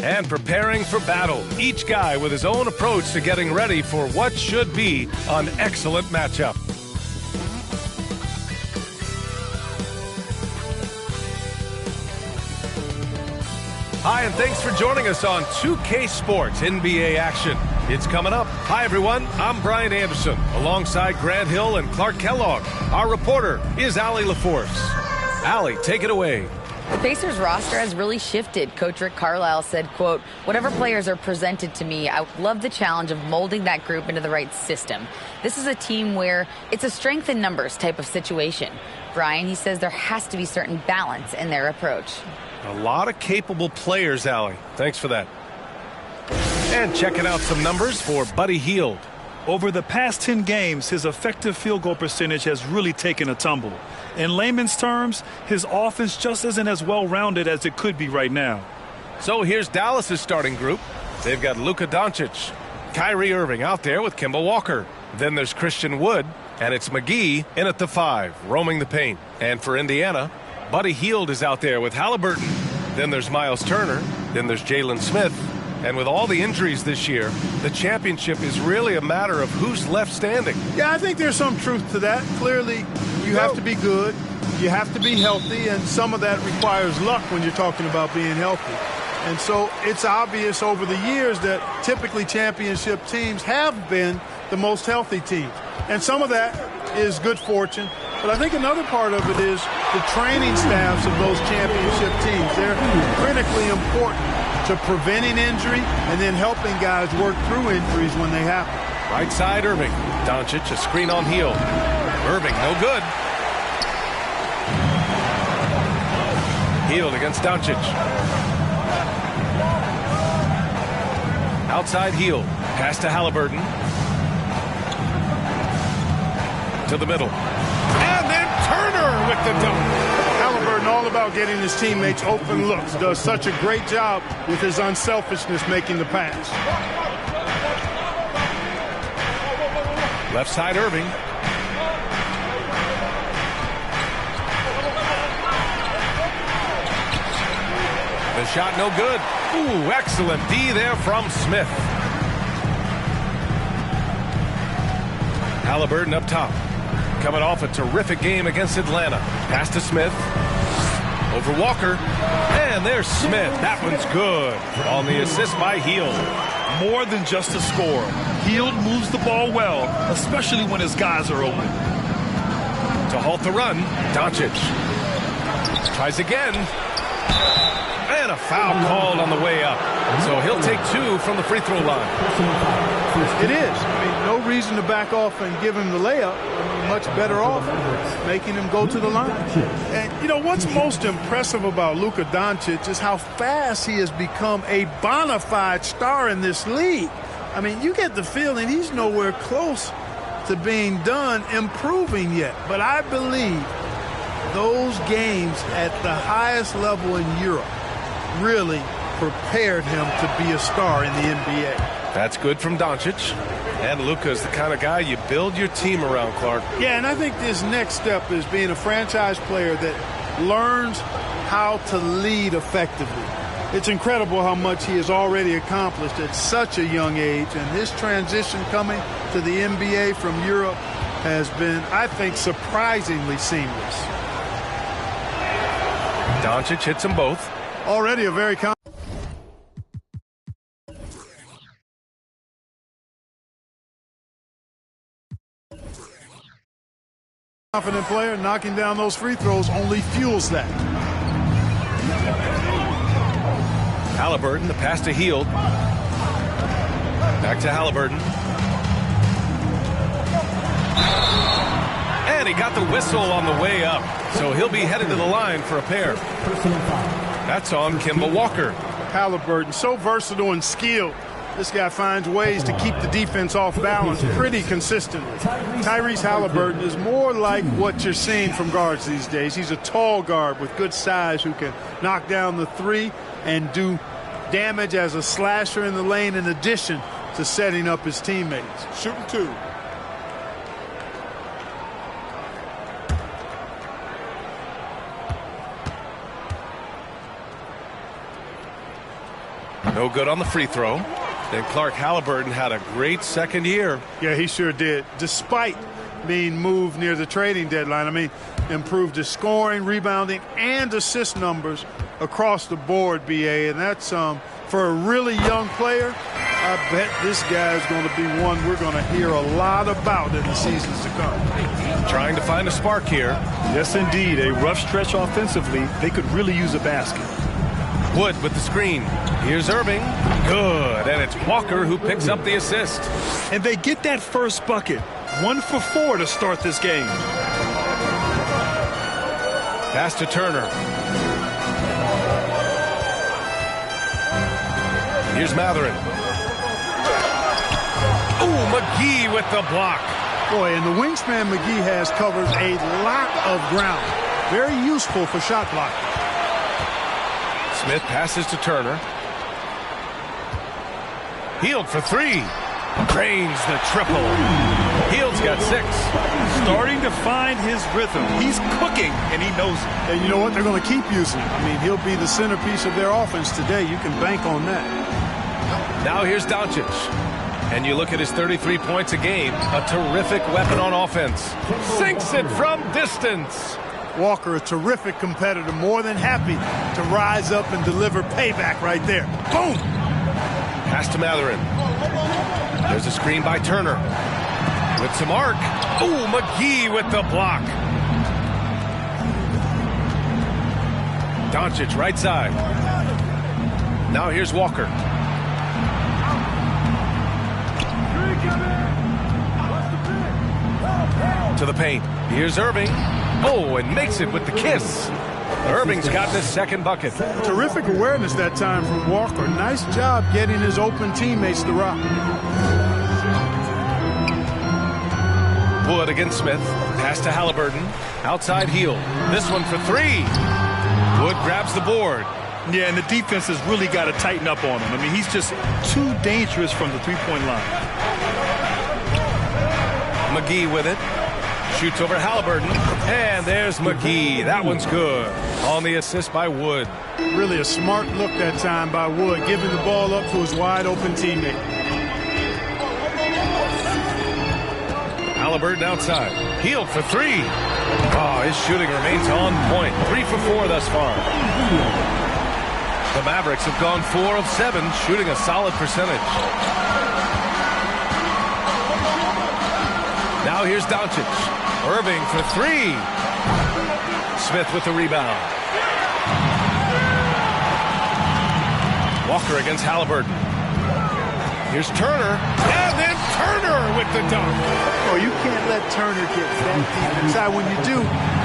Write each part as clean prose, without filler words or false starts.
And preparing for battle, each guy with his own approach to getting ready for what should be an excellent matchup. Hi, and thanks for joining us on 2K Sports NBA action. It's coming up. Hi, everyone. I'm Brian Anderson, alongside Grant Hill and Clark Kellogg. Our reporter is Allie LaForce. Allie, take it away. The Pacers roster has really shifted. Coach Rick Carlisle said, quote, "Whatever players are presented to me, I would love the challenge of molding that group into the right system. This is a team where it's a strength in numbers type of situation." Brian, he says there has to be certain balance in their approach. A lot of capable players, Allie. Thanks for that. And checking out some numbers for Buddy Hield. Over the past 10 games, his effective field goal percentage has really taken a tumble. In layman's terms, his offense just isn't as well-rounded as it could be right now. So here's Dallas's starting group. They've got Luka Doncic, Kyrie Irving out there with Kemba Walker. Then there's Christian Wood, and it's McGee in at the 5, roaming the paint. And for Indiana, Buddy Hield is out there with Halliburton. Then there's Miles Turner. Then there's Jalen Smith. And with all the injuries this year, the championship is really a matter of who's left standing. Yeah, I think there's some truth to that. Clearly, you have to be good, you have to be healthy, and some of that requires luck when you're talking about being healthy. And so it's obvious over the years that typically championship teams have been the most healthy teams. And some of that is good fortune. But I think another part of it is the training staffs of those championship teams. They're critically important to preventing injury and then helping guys work through injuries when they happen. Right side, Irving. Doncic, a screen on Hield. Irving, no good. Hield against Doncic. Outside Hield. Pass to Halliburton. To the middle. And then Turner with the dunk. Halliburton, all about getting his teammates open looks, does such a great job with his unselfishness making the pass. Left side, Irving. The shot no good. Ooh, excellent D there from Smith. Halliburton up top. Coming off a terrific game against Atlanta. Pass to Smith. Over Walker. And there's Smith. That one's good. On the assist by Hield. More than just a score. Hield moves the ball well, especially when his guys are open. To halt the run, Doncic. Tries again. And a foul called on the way up. So he'll take 2 from the free throw line. It is. I mean, no reason to back off and give him the layup. I mean, much better off making him go to the line. And, you know, what's most impressive about Luka Doncic is how fast he has become a bona fide star in this league. I mean, you get the feeling he's nowhere close to being done improving yet. But I believe those games at the highest level in Europe really prepared him to be a star in the NBA. That's good from Doncic. And Luka's the kind of guy you build your team around, Clark. Yeah, and I think this next step is being a franchise player that learns how to lead effectively. It's incredible how much he has already accomplished at such a young age, and his transition coming to the NBA from Europe has been, I think, surprisingly seamless. Doncic hits them both. Already a very confident player. Knocking down those free throws only fuels that. Halliburton, the pass to Hield. Back to Halliburton. And he got the whistle on the way up. So he'll be headed to the line for a pair. That's on Kemba Walker. Halliburton, so versatile and skilled. This guy finds ways to keep the defense off balance pretty consistently. Tyrese Halliburton is more like what you're seeing from guards these days. He's a tall guard with good size who can knock down the three and do damage as a slasher in the lane in addition to setting up his teammates. Shooting 2. No good on the free throw. And Clark Halliburton had a great second year. Yeah, he sure did. Despite being moved near the trading deadline, I mean, improved his scoring, rebounding, and assist numbers across the board, BA. And that's for a really young player, I bet this guy is going to be one we're going to hear a lot about in the seasons to come. Trying to find a spark here. Yes, indeed. A rough stretch offensively. They could really use a basket. Wood with the screen. Here's Irving. Good. And it's Walker who picks up the assist. And they get that first bucket. 1 for 4 to start this game. Pass to Turner. Here's Matherin. Ooh, McGee with the block. Boy, and the wingspan McGee has covers a lot of ground. Very useful for shot blocking. Smith passes to Turner. Hield for 3. Drains the triple. Hield's got 6. Starting to find his rhythm. He's cooking, and he knows it. And you know what? They're going to keep using him. I mean, he'll be the centerpiece of their offense today. You can bank on that. Now here's Doncic. And you look at his 33 points a game. A terrific weapon on offense. Sinks it from distance. Walker, a terrific competitor, more than happy to rise up and deliver payback right there. Boom! Pass to Matherin. There's a screen by Turner. With some arc. Ooh, McGee with the block. Doncic right side. Now here's Walker. To the paint. Here's Irving. Oh, and makes it with the kiss. Irving's gotten his second bucket. Terrific awareness that time from Walker. Nice job getting his open teammates the rock. Wood against Smith. Pass to Halliburton. Outside Hield. This one for 3. Wood grabs the board. Yeah, and the defense has really got to tighten up on him. I mean, he's just too dangerous from the three-point line. McGee with it. Shoots over Halliburton. And there's McGee. That one's good. On the assist by Wood. Really a smart look that time by Wood, giving the ball up to his wide-open teammate. Halliburton outside. Hield for 3. Oh, his shooting remains on point. 3 for 4 thus far. The Mavericks have gone 4 of 7, shooting a solid percentage. Now here's Doncic. Irving for 3. Smith with the rebound. Walker against Halliburton. Here's Turner. And then Turner with the dunk. Oh, you can't let Turner get that deep inside. When you do,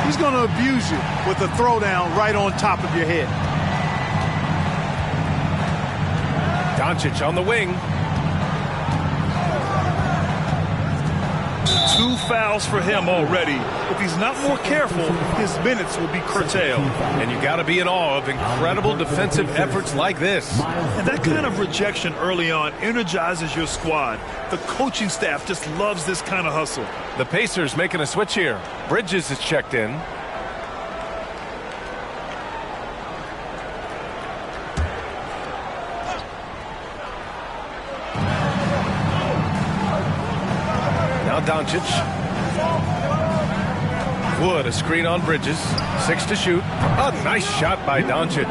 he's going to abuse you with a throwdown right on top of your head. Doncic on the wing. 2 fouls for him already. If he's not more careful, his minutes will be curtailed. And you got to be in awe of incredible defensive efforts like this. And that kind of rejection early on energizes your squad. The coaching staff just loves this kind of hustle. The Pacers making a switch here. Bridges is checked in. Now Doncic. Wood, a screen on Bridges. 6 to shoot. A nice shot by Doncic.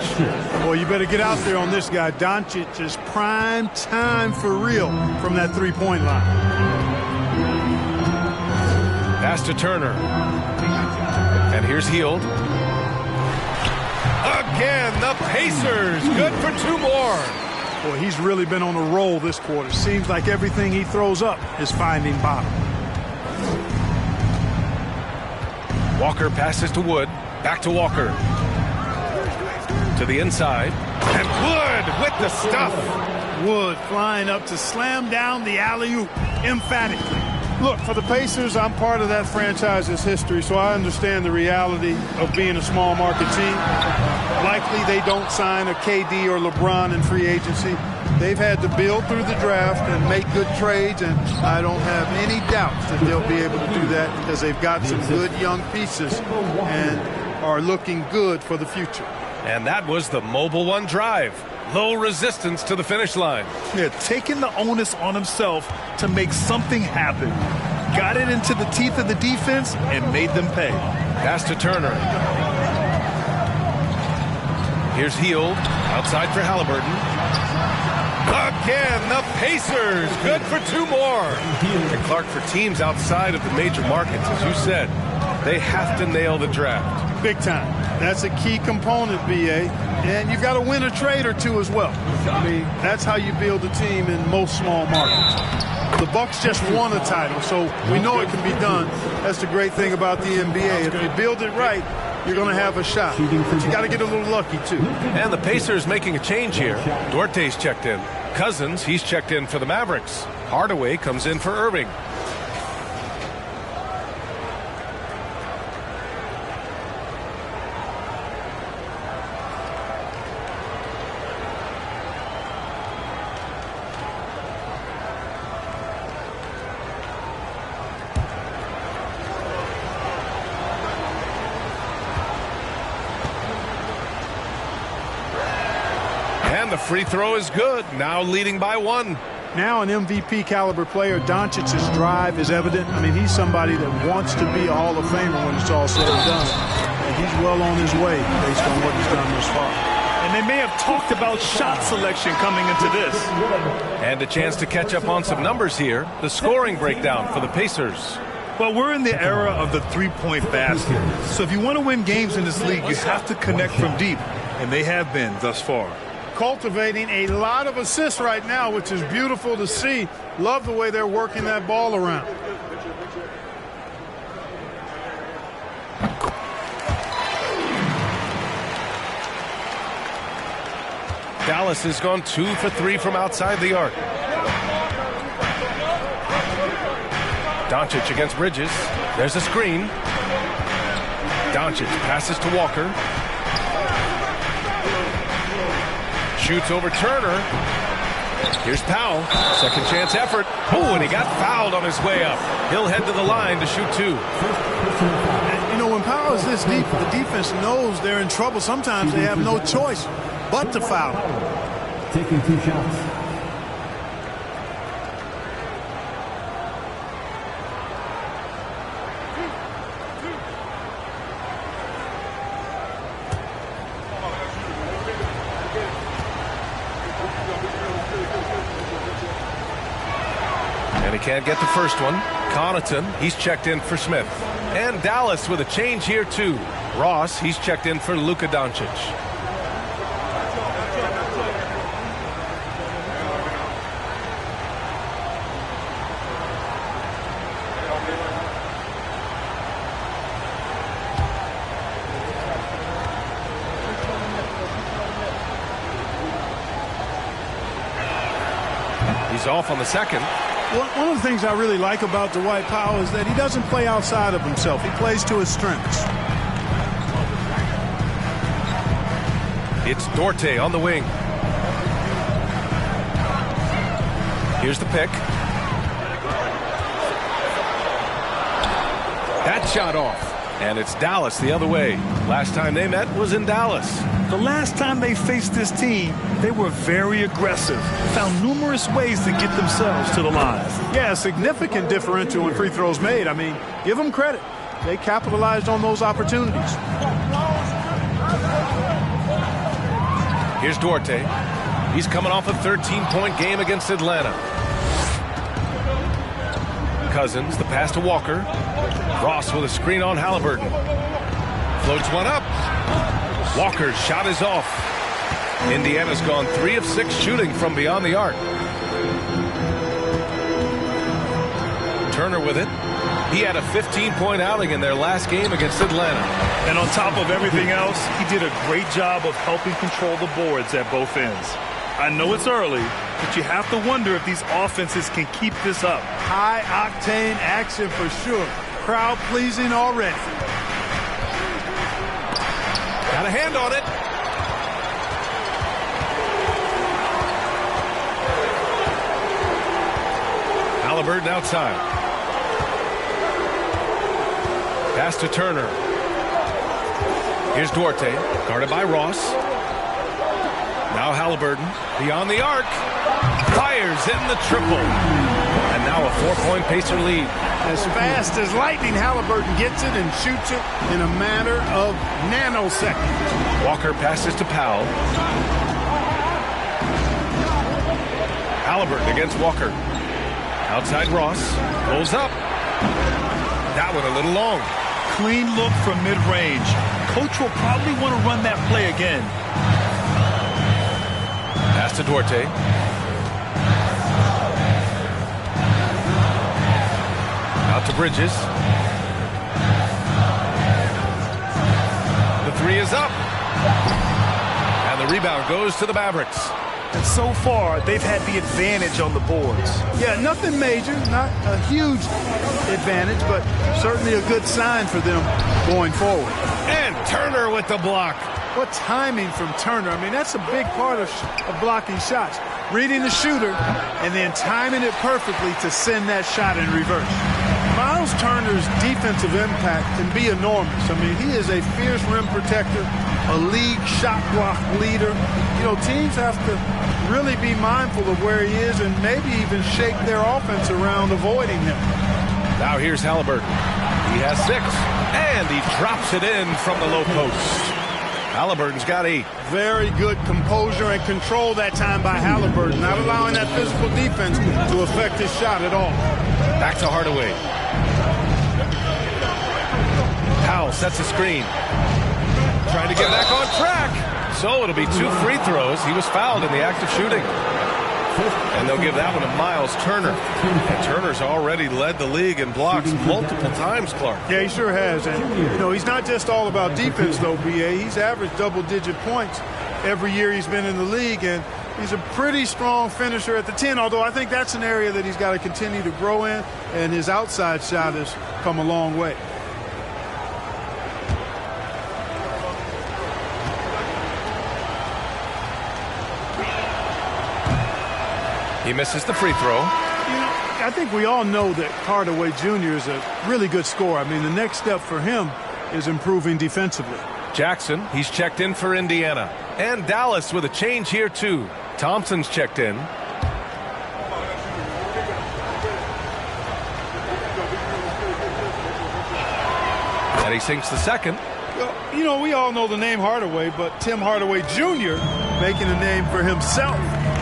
Boy, you better get out there on this guy. Doncic is prime time for real from that three-point line. Pass to Turner. And here's Hield. Again, the Pacers. Good for 2 more. Boy, he's really been on a roll this quarter. Seems like everything he throws up is finding bottom. Walker passes to Wood. Back to Walker. To the inside. And Wood with the stuff. Wood flying up to slam down the alley-oop emphatically. Look, for the Pacers, I'm part of that franchise's history, so I understand the reality of being a small market team. Likely they don't sign a KD or LeBron in free agency. They've had to build through the draft and make good trades, and I don't have any doubts that they'll be able to do that because they've got some good young pieces and are looking good for the future. And that was the mobile one drive. Low resistance to the finish line. Yeah, taking the onus on himself to make something happen. Got it into the teeth of the defense and made them pay. Pass to Turner. Here's Hield. Outside for Halliburton. Again, the Pacers. Good for 2 more. And Clark, for teams outside of the major markets, as you said, they have to nail the draft. Big time. That's a key component, B.A. And you've got to win a trade or two as well. I mean, that's how you build a team in most small markets. The Bucks just won a title, so we know it can be done. That's the great thing about the NBA. If you build it right, you're going to have a shot. But you got to get a little lucky, too. And the Pacers making a change here. Duarte's checked in. Cousins, he's checked in for the Mavericks. Hardaway comes in for Irving. And the free throw is good. Now leading by 1. Now an MVP caliber player. Doncic's drive is evident. I mean, he's somebody that wants to be a Hall of Famer when it's all said and done. And he's well on his way based on what he's done thus far. And they may have talked about shot selection coming into this. And a chance to catch up on some numbers here. The scoring breakdown for the Pacers. Well, we're in the era of the three-point basket. So if you want to win games in this league, you have to connect from deep. And they have been thus far. Cultivating a lot of assists right now, which is beautiful to see. Love the way they're working that ball around. Dallas has gone 2 for 3 from outside the arc. Doncic against Bridges. There's a screen. Doncic passes to Walker. Shoots over Turner. Here's Powell. Second chance effort. Oh, and he got fouled on his way up. He'll head to the line to shoot 2. And, you know, when Powell is this deep, the defense knows they're in trouble. Sometimes they have no choice but to foul. Taking 2 shots. And he can't get the first one. Connaughton, he's checked in for Smith. And Dallas with a change here too. Ross, he's checked in for Luka Doncic. He's off on the second. One of the things I really like about Dwight Powell is that he doesn't play outside of himself. He plays to his strengths. It's Duarte on the wing. Here's the pick. That shot off. And it's Dallas the other way. Last time they met was in Dallas. The last time they faced this team, they were very aggressive, found numerous ways to get themselves to the line. Yeah, a significant differential in free throws made. I mean, give them credit. They capitalized on those opportunities. Here's Duarte. He's coming off a 13-point game against Atlanta. Cousins, the pass to Walker. Ross with a screen on Halliburton. Floats one up. Walker's shot is off. Indiana's gone 3 of 6 shooting from beyond the arc. Turner with it. He had a 15-point outing in their last game against Atlanta. And on top of everything else, he did a great job of helping control the boards at both ends. I know it's early, but you have to wonder if these offenses can keep this up. High-octane action for sure. Crowd-pleasing already. Got a hand on it. Halliburton outside. Pass to Turner. Here's Duarte, guarded by Ross. Now Halliburton, beyond the arc. Fires in the triple. And now a 4-point Pacer lead. As fast as lightning, Halliburton gets it and shoots it in a matter of nanoseconds. Walker passes to Powell. Halliburton against Walker. Outside Ross. Pulls up. That one a little long. Clean look from mid-range. Coach will probably want to run that play again. Pass to Duarte. Out to Bridges. The three is up. And the rebound goes to the Mavericks. And so far, they've had the advantage on the boards. Yeah, nothing major, not a huge advantage, but certainly a good sign for them going forward. And Turner with the block. What timing from Turner. I mean, that's a big part of blocking shots. Reading the shooter and then timing it perfectly to send that shot in reverse. Miles Turner's defensive impact can be enormous. I mean, he is a fierce rim protector, a league shot block leader. You know, teams have to really be mindful of where he is and maybe even shape their offense around avoiding him. Now here's Halliburton. He has 6, and he drops it in from the low post. Halliburton's got 8. Very good composure and control that time by Halliburton, not allowing that physical defense to affect his shot at all. Back to Hardaway. Powell sets a screen. Trying to get back on track. So it'll be 2 free throws. He was fouled in the act of shooting. And they'll give that one to Miles Turner. And Turner's already led the league in blocks multiple times, Clark. Yeah, he sure has. And, you know, he's not just all about defense, though, B.A. He's averaged double-digit points every year he's been in the league. And he's a pretty strong finisher at the 10, although I think that's an area that he's got to continue to grow in. And his outside shot has come a long way. He misses the free throw. You know, I think we all know that Hardaway Jr. is a really good scorer. I mean, the next step for him is improving defensively. Jackson, he's checked in for Indiana. And Dallas with a change here, too. Thompson's checked in. And he sinks the second. Well, you know, we all know the name Hardaway, but Tim Hardaway Jr. making a name for himself.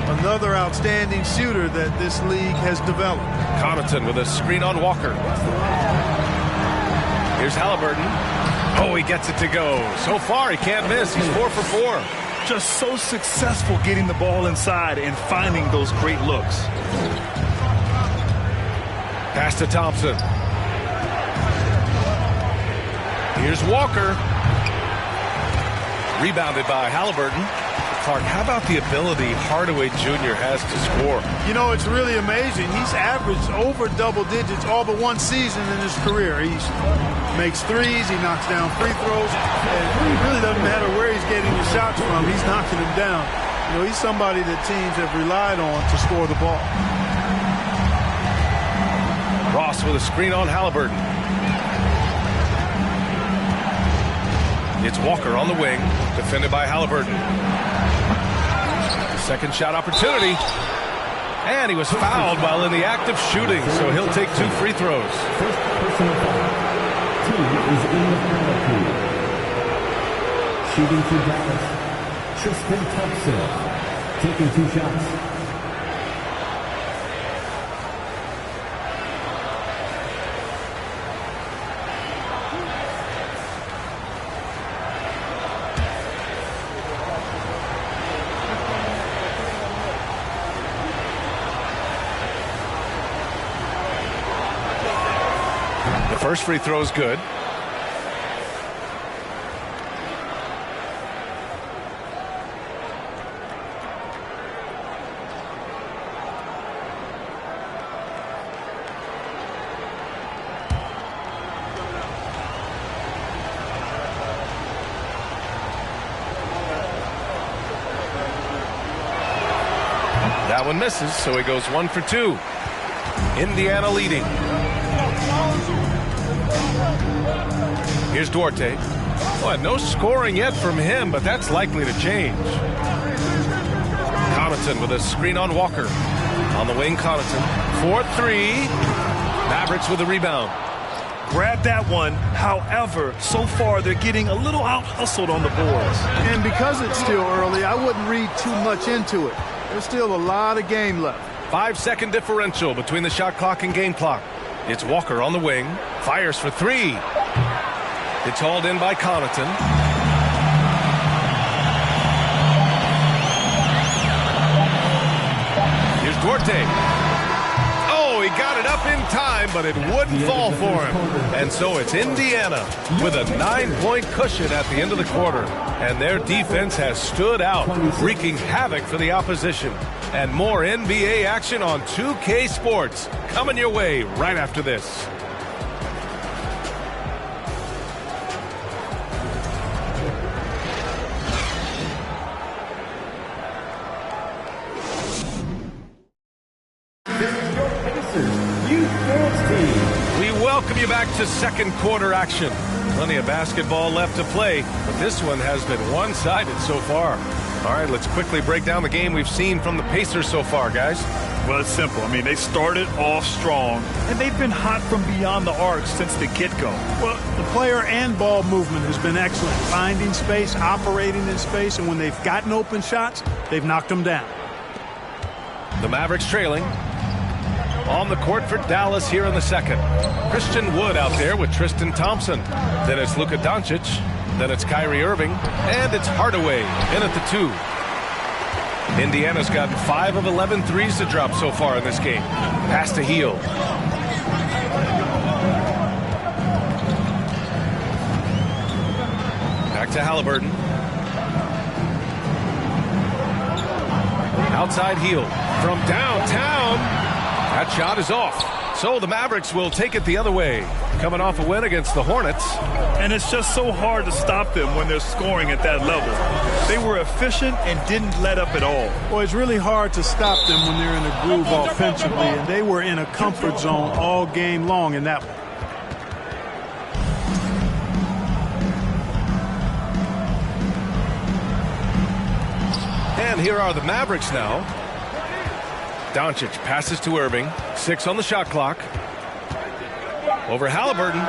Another outstanding shooter that this league has developed. Connaughton with a screen on Walker. Here's Halliburton. Oh, he gets it to go. So far, he can't miss. He's 4 for 4. Just so successful getting the ball inside and finding those great looks. Pass to Thompson. Here's Walker. Rebounded by Halliburton. Clark, how about the ability Hardaway Jr. has to score? You know, it's really amazing. He's averaged over double digits all but one season in his career. He makes threes, he knocks down free throws, and it really doesn't matter where he's getting his shots from. He's knocking them down. You know, he's somebody that teams have relied on to score the ball. Ross with a screen on Halliburton. It's Walker on the wing, defended by Halliburton. Second shot opportunity. And he was fouled while in the act of shooting, so he'll take 2 free throws. First personal foul. Team is in the penalty. Shooting for Dallas, Tristan Thompson. Taking 2 shots. First free throw is good. That one misses, so he goes 1 for 2. Indiana leading. Here's Duarte. Well, no scoring yet from him, but that's likely to change. Connaughton with a screen on Walker. On the wing, Connaughton. 4-3. Mavericks with a rebound. Grab that one. However, so far they're getting a little out-hustled on the boards. And because it's still early, I wouldn't read too much into it. There's still a lot of game left. 5-second differential between the shot clock and game clock. It's Walker on the wing. Fires for three. It's hauled in by Connaughton. Here's Duarte. He got it up in time, but it wouldn't fall for him. And so it's Indiana with a 9-point cushion at the end of the quarter. And their defense has stood out, wreaking havoc for the opposition. And more NBA action on 2K Sports coming your way right after this. We welcome you back to second quarter action. Plenty of basketball left to play, but this one has been one-sided so far. All right, let's quickly break down the game we've seen from the Pacers so far, guys. Well, it's simple. I mean, they started off strong, and they've been hot from beyond the arc since the get-go. Well, the player and ball movement has been excellent. Finding space, operating in space, and when they've gotten open shots, they've knocked them down. The Mavericks trailing. On the court for Dallas here in the second. Christian Wood out there with Tristan Thompson. Then it's Luka Doncic. Then it's Kyrie Irving. And it's Hardaway in at the 2. Indiana's gotten 5 of 11 threes to drop so far in this game. Pass to Heel. Back to Halliburton. Outside Heel. From downtown. That shot is off. So the Mavericks will take it the other way. Coming off a win against the Hornets. And it's just so hard to stop them when they're scoring at that level. They were efficient and didn't let up at all. Well, it's really hard to stop them when they're in a groove offensively, and they were in a comfort zone all game long in that one. And here are the Mavericks now. Doncic passes to Irving. 6 on the shot clock. Over Halliburton.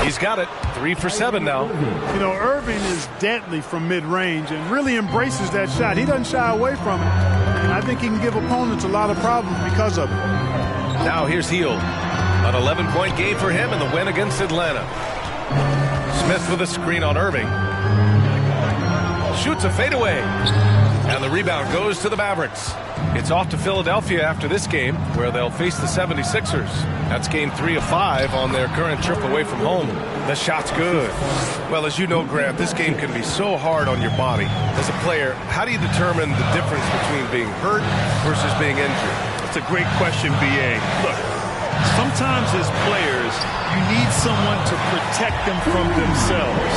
He's got it. 3 for 7 now. You know, Irving is deadly from mid-range and really embraces that shot. He doesn't shy away from it. And I think he can give opponents a lot of problems because of it. Now here's Heel. An 11-point game for him in the win against Atlanta. Smith with a screen on Irving. Shoots a fadeaway. And the rebound goes to the Mavericks. It's off to Philadelphia after this game, where they'll face the 76ers. That's game 3 of 5 on their current trip away from home. The shot's good. Well, as you know, Grant, this game can be so hard on your body. As a player, how do you determine the difference between being hurt versus being injured? That's a great question, B.A. Look, sometimes as players, you need someone to protect them from themselves.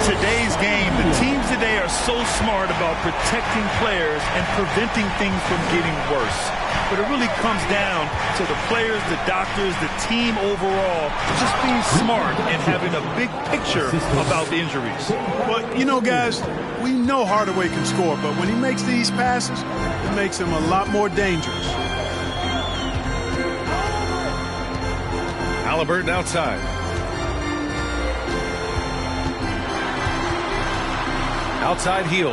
Today's game, the teams today are so smart about protecting players and preventing things from getting worse. But it really comes down to the players, the doctors, the team overall, just being smart and having a big picture about the injuries. Well, you know, guys, we know Hardaway can score, but when he makes these passes, it makes him a lot more dangerous. Halliburton outside. Outside Heel.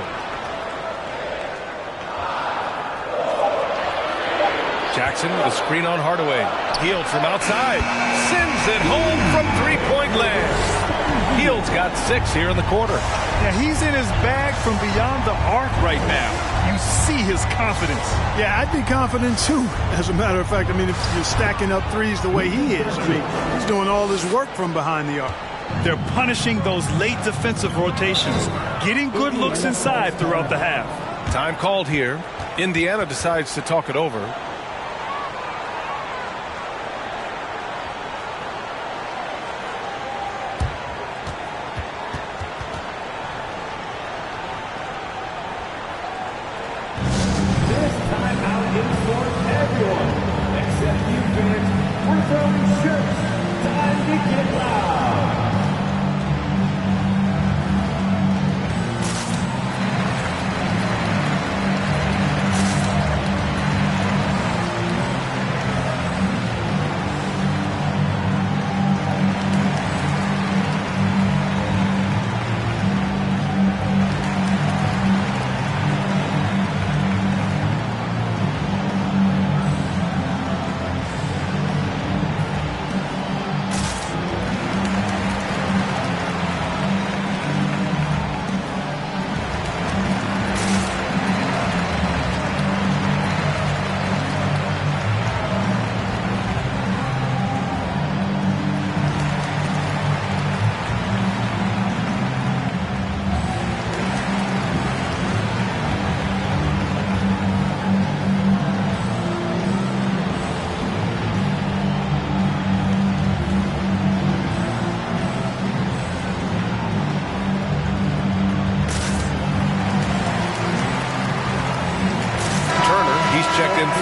Jackson with a screen on Hardaway. Heel from outside. Sends it home from three-point land. Hield's got 6 here in the quarter. Yeah, he's in his bag from beyond the arc right now. You see his confidence. Yeah, I'd be confident too. As a matter of fact, I mean, if you're stacking up threes the way he is, I mean, he's doing all his work from behind the arc. They're punishing those late defensive rotations, getting good looks inside throughout the half. Time called here. Indiana decides to talk it over.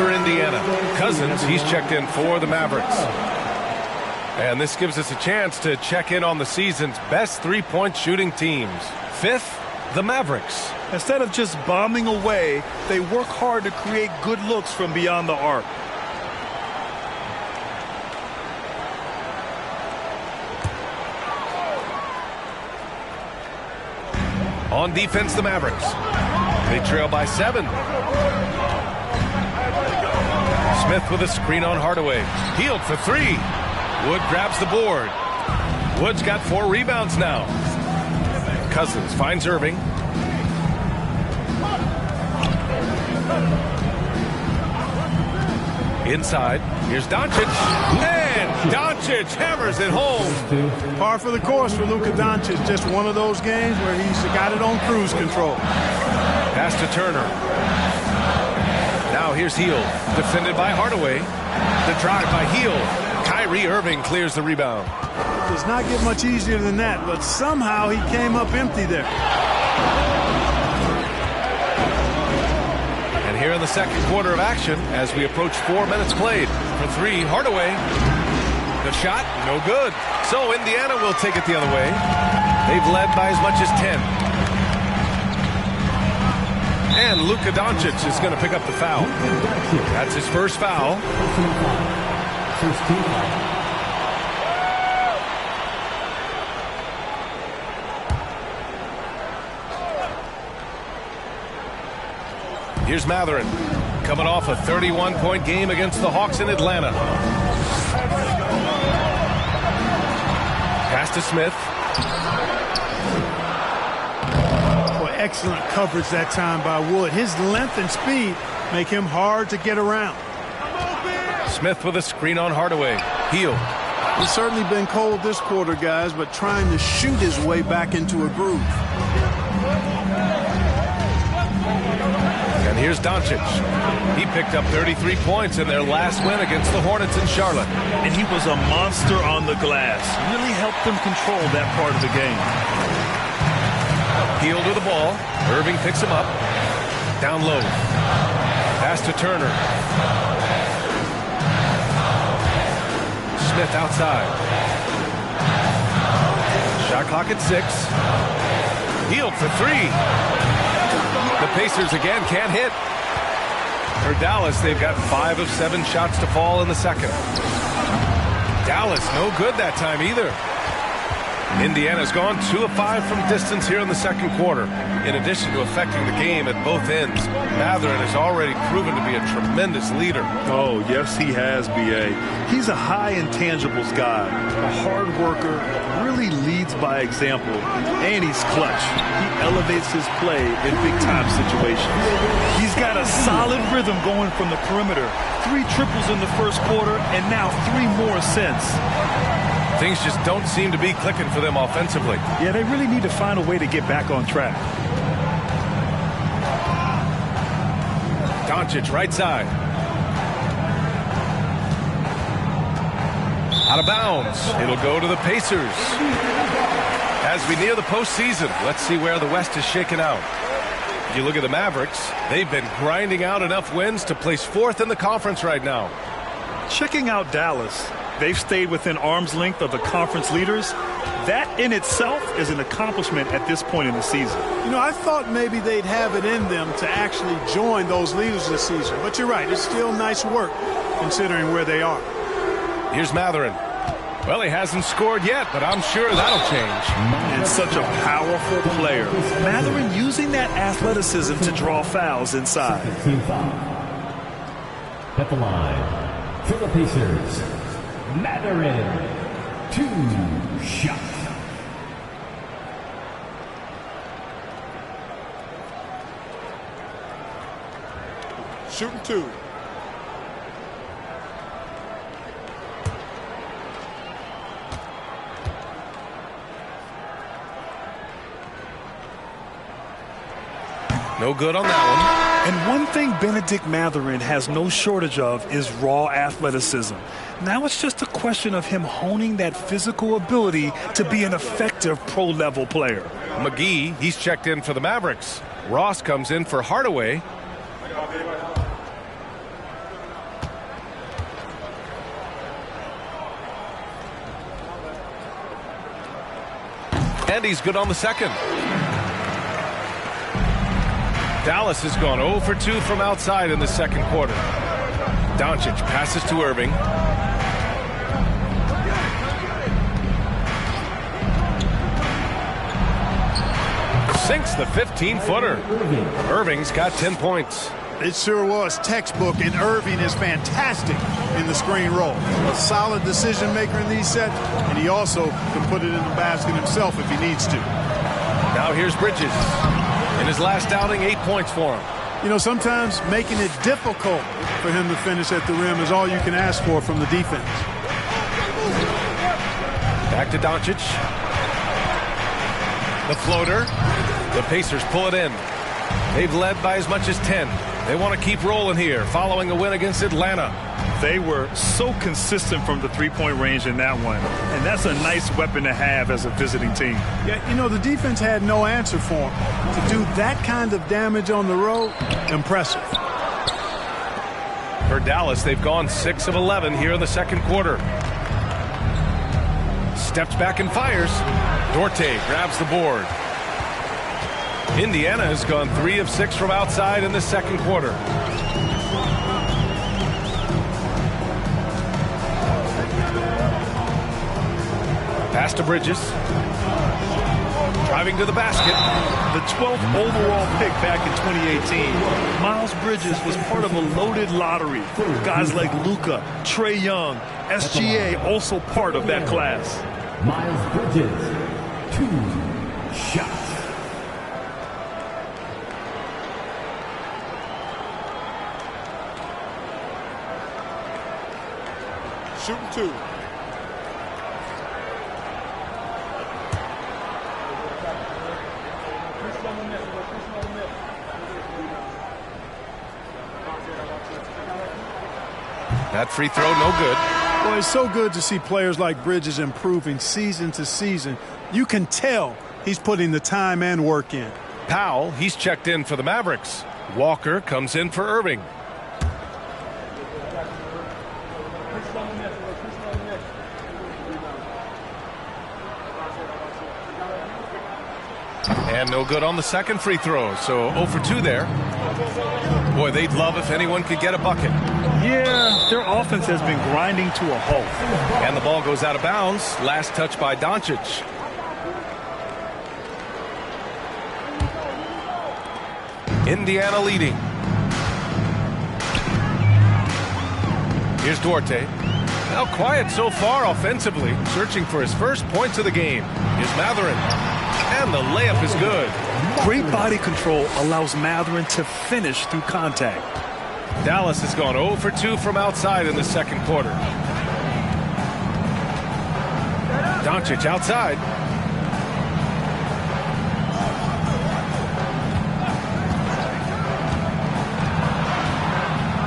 for Indiana. Cousins, he's checked in for the Mavericks. And this gives us a chance to check in on the season's best three-point shooting teams. Fifth, the Mavericks. Instead of just bombing away, they work hard to create good looks from beyond the arc. On defense, the Mavericks. They trail by 7. Smith with a screen on Hardaway. Healed for 3. Wood grabs the board. Wood's got 4 rebounds now. Cousins finds Irving. Inside, here's Doncic. And Doncic hammers it home. Par for the course for Luka Doncic. Just one of those games where he's got it on cruise control. Pass to Turner. Now here's Hield. Defended by Hardaway. The drive by Hield. Kyrie Irving clears the rebound. Does not get much easier than that, but somehow he came up empty there. And here in the second quarter of action, as we approach 4 minutes played. For 3, Hardaway. The shot, no good. So Indiana will take it the other way. They've led by as much as 10. And Luka Doncic is going to pick up the foul. That's his first foul. First team foul. Here's Matherin, coming off a 31-point game against the Hawks in Atlanta. Pass to Smith. Boy, excellent coverage that time by Wood. His length and speed make him hard to get around. Smith with a screen on Hardaway. Hield. He's certainly been cold this quarter, guys, but trying to shoot his way back into a groove. And here's Doncic. He picked up 33 points in their last win against the Hornets in Charlotte. And he was a monster on the glass. Really helped them control that part of the game. Hield with the ball. Irving picks him up. Down low. Pass to Turner. Smith outside. Shot clock at 6. Hield for 3. The Pacers again can't hit. For Dallas, they've got 5 of 7 shots to fall in the second. Dallas no good that time either. Indiana's gone 2 of 5 from distance here in the second quarter. In addition to affecting the game at both ends, Matherin has already proven to be a tremendous leader. Oh, yes, he has, B.A. He's a high intangibles guy, a hard worker, really leads by example, and he's clutch. He elevates his play in big-time situations. He's got a solid rhythm going from the perimeter. 3 triples in the first quarter, and now 3 more since. Things just don't seem to be clicking for them offensively. Yeah, they really need to find a way to get back on track. Doncic right side. Out of bounds. It'll go to the Pacers. As we near the postseason, let's see where the West is shaken out. If you look at the Mavericks, they've been grinding out enough wins to place 4th in the conference right now. Checking out Dallas. They've stayed within arm's length of the conference leaders. That in itself is an accomplishment at this point in the season. You know, I thought maybe they'd have it in them to actually join those leaders this season. But you're right, it's still nice work considering where they are. Here's Matherin. Well, he hasn't scored yet, but I'm sure that'll change. And such a powerful player. Matherin using that athleticism to draw fouls inside. Team foul. At the line for the Pacers, Matherin, 2 shots. Shooting 2. No good on that And one thing Benedict Matherin has no shortage of is raw athleticism. Now it's just a question of him honing that physical ability to be an effective pro-level player. one. McGee, he's checked in for the Mavericks. Ross comes in for Hardaway. And he's good on the second. Dallas has gone 0 for 2 from outside in the second quarter. Doncic passes to Irving. Sinks the 15-footer. Irving's got 10 points. It sure was textbook, and Irving is fantastic in the screen roll. A solid decision maker in these sets, and he also can put it in the basket himself if he needs to. Now here's Bridges. In his last outing, 8 points for him. You know, sometimes making it difficult for him to finish at the rim is all you can ask for from the defense. Back to Doncic. The floater. The Pacers pull it in. They've led by as much as 10. They want to keep rolling here following a win against Atlanta. They were so consistent from the three-point range in that one. And that's a nice weapon to have as a visiting team. Yeah, you know, the defense had no answer for him. To do that kind of damage on the road, impressive. For Dallas, they've gone 6 of 11 here in the second quarter. Steps back and fires. Duarte grabs the board. Indiana has gone 3 of 6 from outside in the second quarter. Pass to Bridges. Driving to the basket. The 12th overall pick back in 2018. Miles Bridges was part of a loaded lottery. Guys like Luka, Trae Young, SGA also part of that class. Miles Bridges, 2 shots. Shooting 2. That free throw, no good. Well, it's so good to see players like Bridges improving season to season. You can tell he's putting the time and work in. Powell, he's checked in for the Mavericks. Walker comes in for Irving. And no good on the second free throw, so 0 for 2 there. Boy, they'd love if anyone could get a bucket. Yeah, their offense has been grinding to a halt. And the ball goes out of bounds. Last touch by Doncic. Indiana leading. Here's Duarte. Now quiet so far offensively, searching for his first points of the game. Here's Mathurin. And the layup is good. Great body control allows Mathurin to finish through contact. Dallas has gone 0 for 2 from outside in the second quarter. Doncic outside.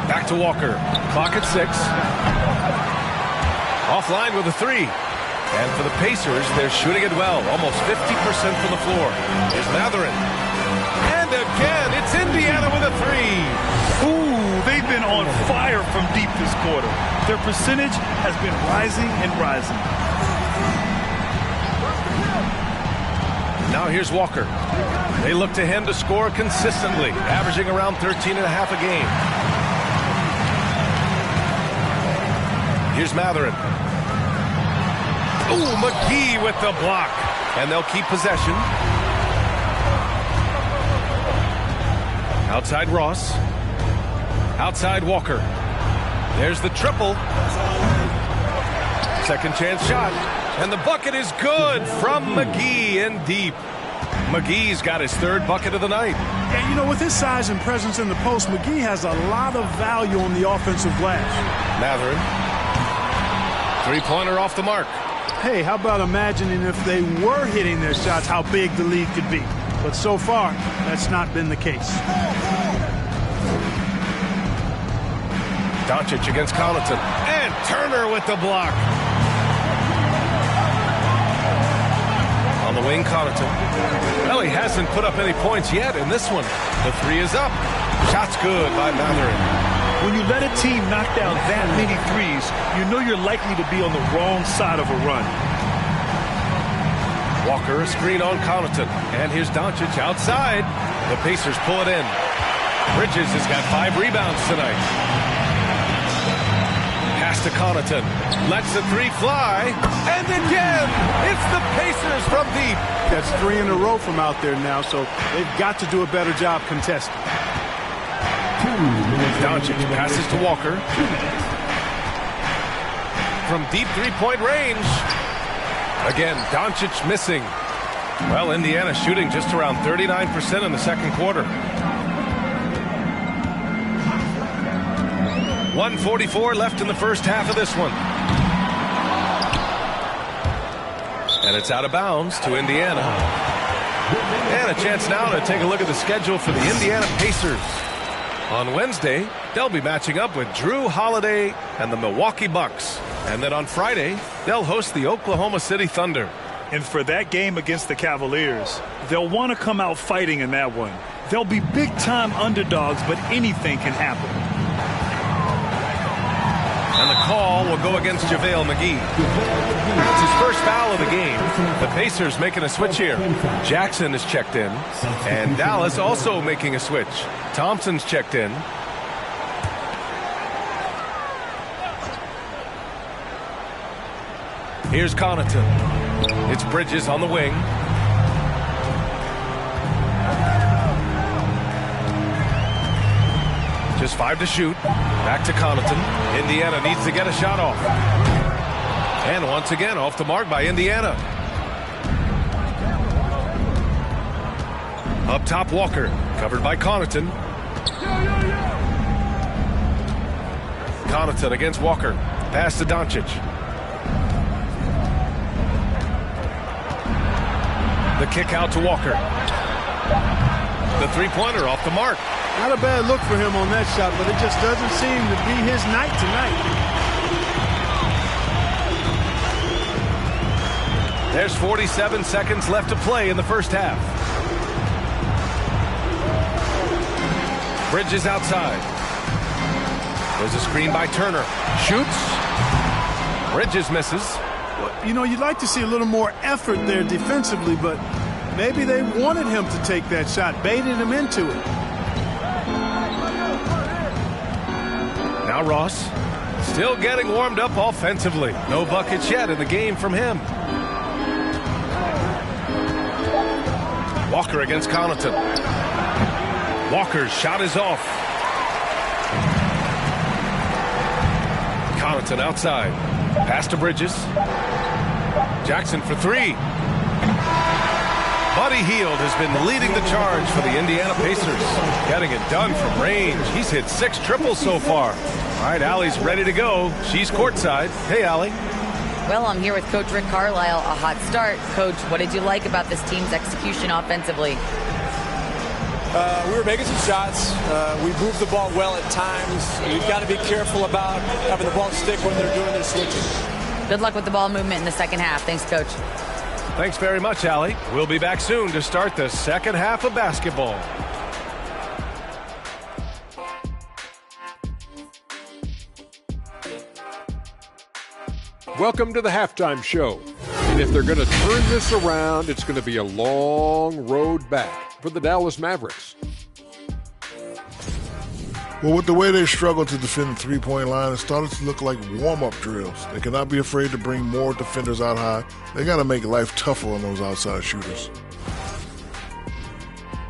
Back to Walker. Clock at 6. Offline with a 3. And for the Pacers, they're shooting it well. Almost 50% from the floor. Here's Mathurin. And again, it's Indiana with a 3. Ooh, they've been on fire from deep this quarter. Their percentage has been rising and rising. Now here's Walker. They look to him to score consistently, averaging around 13.5 a game. Here's Mathurin. Ooh, McGee with the block. And they'll keep possession. Outside Ross. Outside Walker. There's the triple. Second chance shot. And the bucket is good from McGee in deep. McGee's got his 3rd bucket of the night. And, you know, with his size and presence in the post, McGee has a lot of value on the offensive glass. Mathurin. 3-pointer off the mark. Hey, how about imagining if they were hitting their shots, how big the lead could be. But so far, that's not been the case. Doncic against Connaughton. And Turner with the block. On the wing, Connaughton. Well, he hasn't put up any points yet in this one. The 3 is up. Shot's good by Mathurin. When you let a team knock down that many threes, you know you're likely to be on the wrong side of a run. Walker, a screen on Connaughton. And here's Doncic outside. The Pacers pull it in. Bridges has got 5 rebounds tonight. Pass to Connaughton. Lets the 3 fly. And again, it's the Pacers from deep. That's 3 in a row from out there now, so they've got to do a better job contesting. Doncic passes to Walker. From deep 3-point range. Again, Doncic missing. Well, Indiana shooting just around 39% in the second quarter. 1:44 left in the first half of this one. And it's out of bounds to Indiana. And a chance now to take a look at the schedule for the Indiana Pacers. On Wednesday, they'll be matching up with Drew Holiday and the Milwaukee Bucks. And then on Friday, they'll host the Oklahoma City Thunder. And for that game against the Cavaliers, they'll want to come out fighting in that one. They'll be big-time underdogs, but anything can happen. And the call will go against JaVale McGee. It's his first foul of the game. The Pacers making a switch here. Jackson is checked in. And Dallas also making a switch. Thompson's checked in. Here's Connaughton. It's Bridges on the wing. Just 5 to shoot. Back to Connaughton. Indiana needs to get a shot off. And once again, off the mark by Indiana. Up top, Walker. Covered by Connaughton. Connaughton against Walker. Pass to Doncic. The kick out to Walker. The three-pointer off the mark. Not a bad look for him on that shot, but it just doesn't seem to be his night tonight. There's 47 seconds left to play in the first half. Bridges outside. There's a screen by Turner. Shoots. Bridges misses. Well, you know, you'd like to see a little more effort there defensively, but maybe they wanted him to take that shot, baited him into it. Now Ross, still getting warmed up offensively. No buckets yet in the game from him. Walker against Connaughton. Walker's shot is off. Connaughton outside. Pass to Bridges. Jackson for 3. Buddy Hield has been leading the charge for the Indiana Pacers. Getting it done from range. He's hit 6 triples so far. All right, Allie's ready to go. She's courtside. Hey, Allie. Well, I'm here with Coach Rick Carlisle. A hot start. Coach, what did you like about this team's execution offensively? We were making some shots. We moved the ball well at times. We've got to be careful about having the ball stick when they're doing their switching. Good luck with the ball movement in the second half. Thanks, Coach. Thanks very much, Allie. We'll be back soon to start the second half of basketball. Welcome to the halftime show. And if they're going to turn this around, it's going to be a long road back for the Dallas Mavericks. Well, with the way they struggled to defend the three-point line, it started to look like warm-up drills. They cannot be afraid to bring more defenders out high. They got to make life tougher on those outside shooters.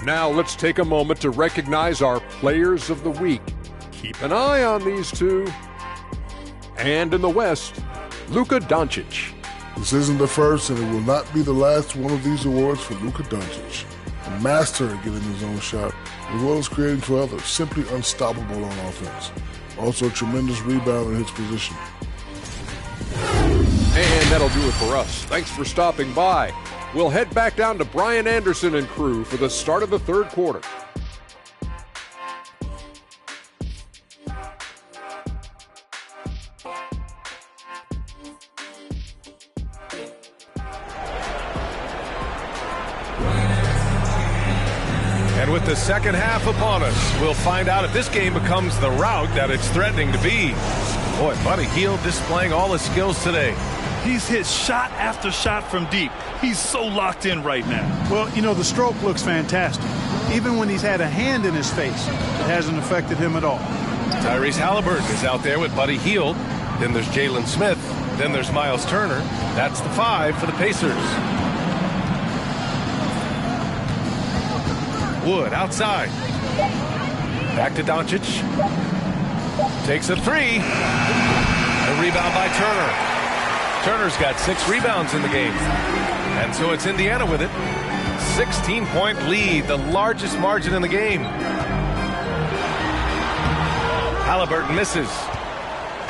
Now let's take a moment to recognize our players of the week. Keep an eye on these two. And in the West, Luka Doncic. This isn't the first, and it will not be the last one of these awards for Luka Doncic. A master at getting his own shot, as well as creating for others. Simply unstoppable on offense. Also a tremendous rebound in his position. And that'll do it for us. Thanks for stopping by. We'll head back down to Brian Anderson and crew for the start of the third quarter. And with the second half upon us, we'll find out if this game becomes the rout that it's threatening to be. Boy, Buddy Hield displaying all his skills today. He's hit shot after shot from deep. He's so locked in right now. Well, you know, the stroke looks fantastic. Even when he's had a hand in his face, it hasn't affected him at all. Tyrese Halliburton is out there with Buddy Hield. Then there's Jalen Smith. Then there's Miles Turner. That's the 5 for the Pacers. Wood outside. Back to Doncic. Takes a 3. A rebound by Turner. Turner's got 6 rebounds in the game. And so it's Indiana with it. 16-point lead, the largest margin in the game. Halliburton misses.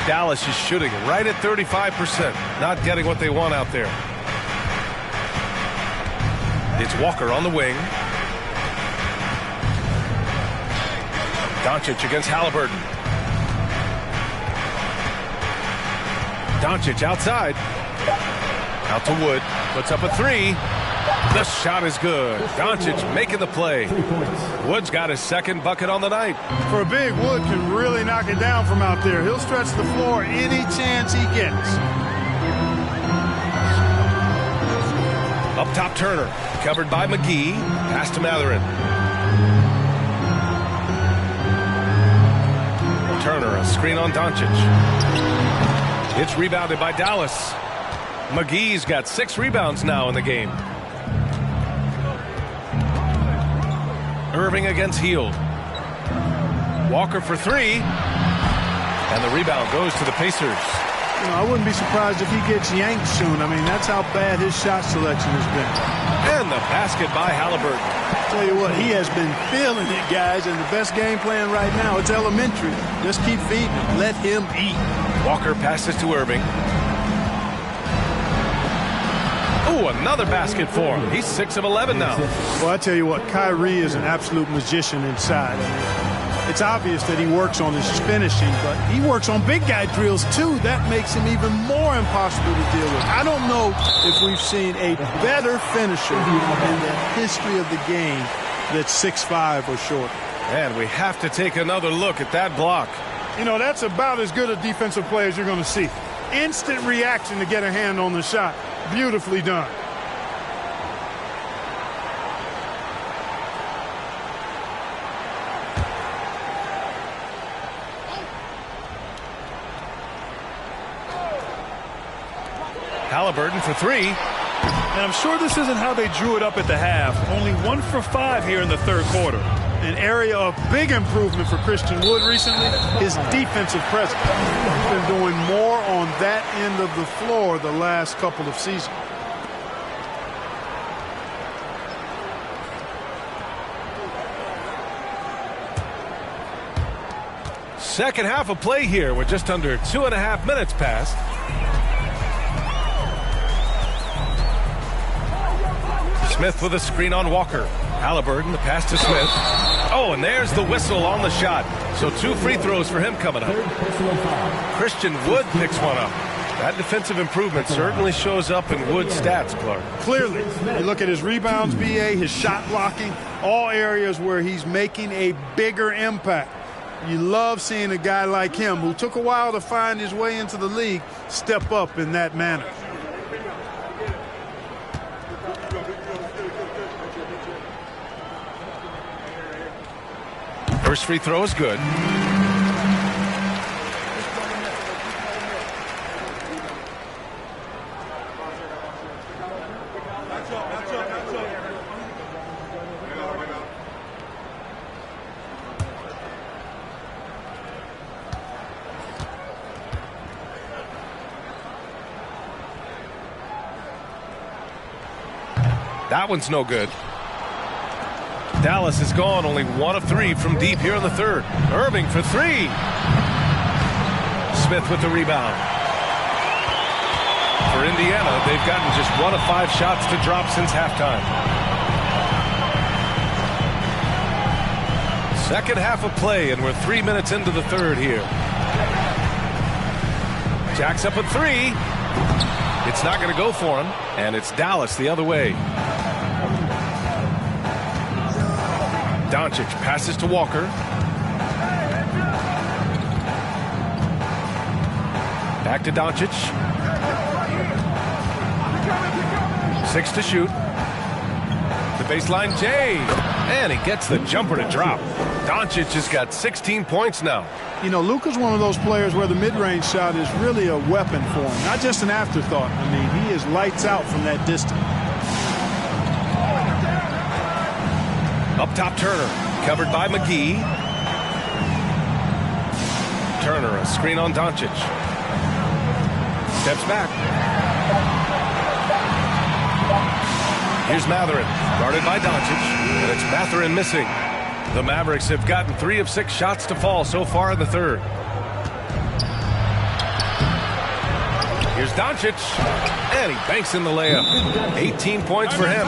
Dallas is shooting right at 35%. Not getting what they want out there. It's Walker on the wing. Doncic against Halliburton. Doncic outside. Out to Wood. Puts up a 3. The shot is good. Doncic making the play. Wood's got his second bucket on the night. For a big, Wood can really knock it down from out there. He'll stretch the floor any chance he gets. Up top, Turner. Covered by McGee. Pass to Mathurin. Turner, a screen on Doncic. It's rebounded by Dallas. McGee's got 6 rebounds now in the game. Irving against Hield. Walker for 3. And the rebound goes to the Pacers. You know, I wouldn't be surprised if he gets yanked soon. I mean, that's how bad his shot selection has been. And the basket by Halliburton. Tell you what, he has been feeling it, guys, and the best game plan right now, it's elementary. Just keep feeding him. Let him eat. Walker passes to Irving. Oh, another basket for him. He's 6 of 11 now. Well, I tell you what, Kyrie is an absolute magician inside. It's obvious that he works on his finishing, but he works on big guy drills too. That makes him even more impossible to deal with. I don't know if we've seen a better finisher in the history of the game that's 6'5" or shorter. And we have to take another look at that block. You know, that's about as good a defensive play as you're going to see. Instant reaction to get a hand on the shot. Beautifully done. Halliburton for 3. And I'm sure this isn't how they drew it up at the half. Only 1 for 5 here in the third quarter. An area of big improvement for Christian Wood recently, his defensive presence. He's been doing more on that end of the floor the last couple of seasons. Second half of play here with just under 2.5 minutes passed. Smith with a screen on Walker. Halliburton, the pass to Smith. Oh, and there's the whistle on the shot. So 2 free throws for him coming up. Christian Wood picks one up. That defensive improvement certainly shows up in Wood's stats, Clark. Clearly, you look at his rebounds, BA, his shot blocking, all areas where he's making a bigger impact. You love seeing a guy like him, who took a while to find his way into the league, step up in that manner. First free throw is good. That one's no good. Dallas is gone, only 1 of 3 from deep here in the third. Irving for 3. Smith with the rebound. For Indiana, they've gotten just 1 of 5 shots to drop since halftime. Second half of play, and we're 3 minutes into the third here. Jacks up a 3. It's not going to go for him, and it's Dallas the other way. Doncic passes to Walker. Back to Doncic. 6 to shoot. The baseline J. And he gets the jumper to drop. Doncic has got 16 points now. You know, Luka's one of those players where the mid-range shot is really a weapon for him, not just an afterthought. I mean, he is lights out from that distance. Up top, Turner. Covered by McGee. Turner, a screen on Doncic. Steps back. Here's Mathurin, guarded by Doncic, and it's Mathurin missing. The Mavericks have gotten 3 of 6 shots to fall so far in the third. Here's Doncic, and he banks in the layup. 18 points for him.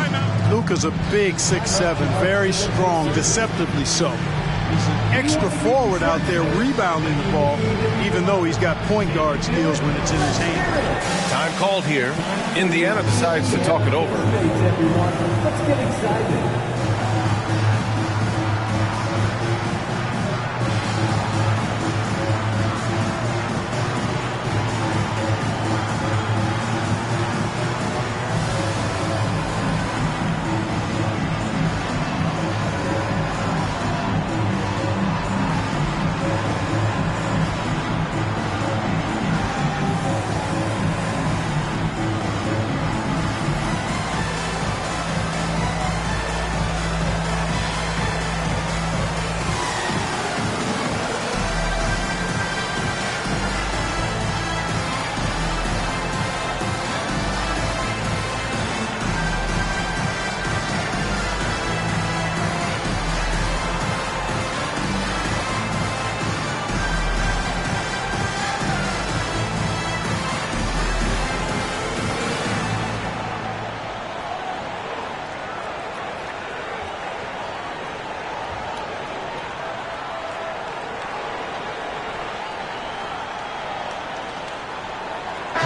Luka's a big 6'7", very strong, deceptively so. He's an extra forward out there rebounding the ball, even though he's got point guard skills when it's in his hand. Time called here. Indiana decides to talk it over. Let's get excited.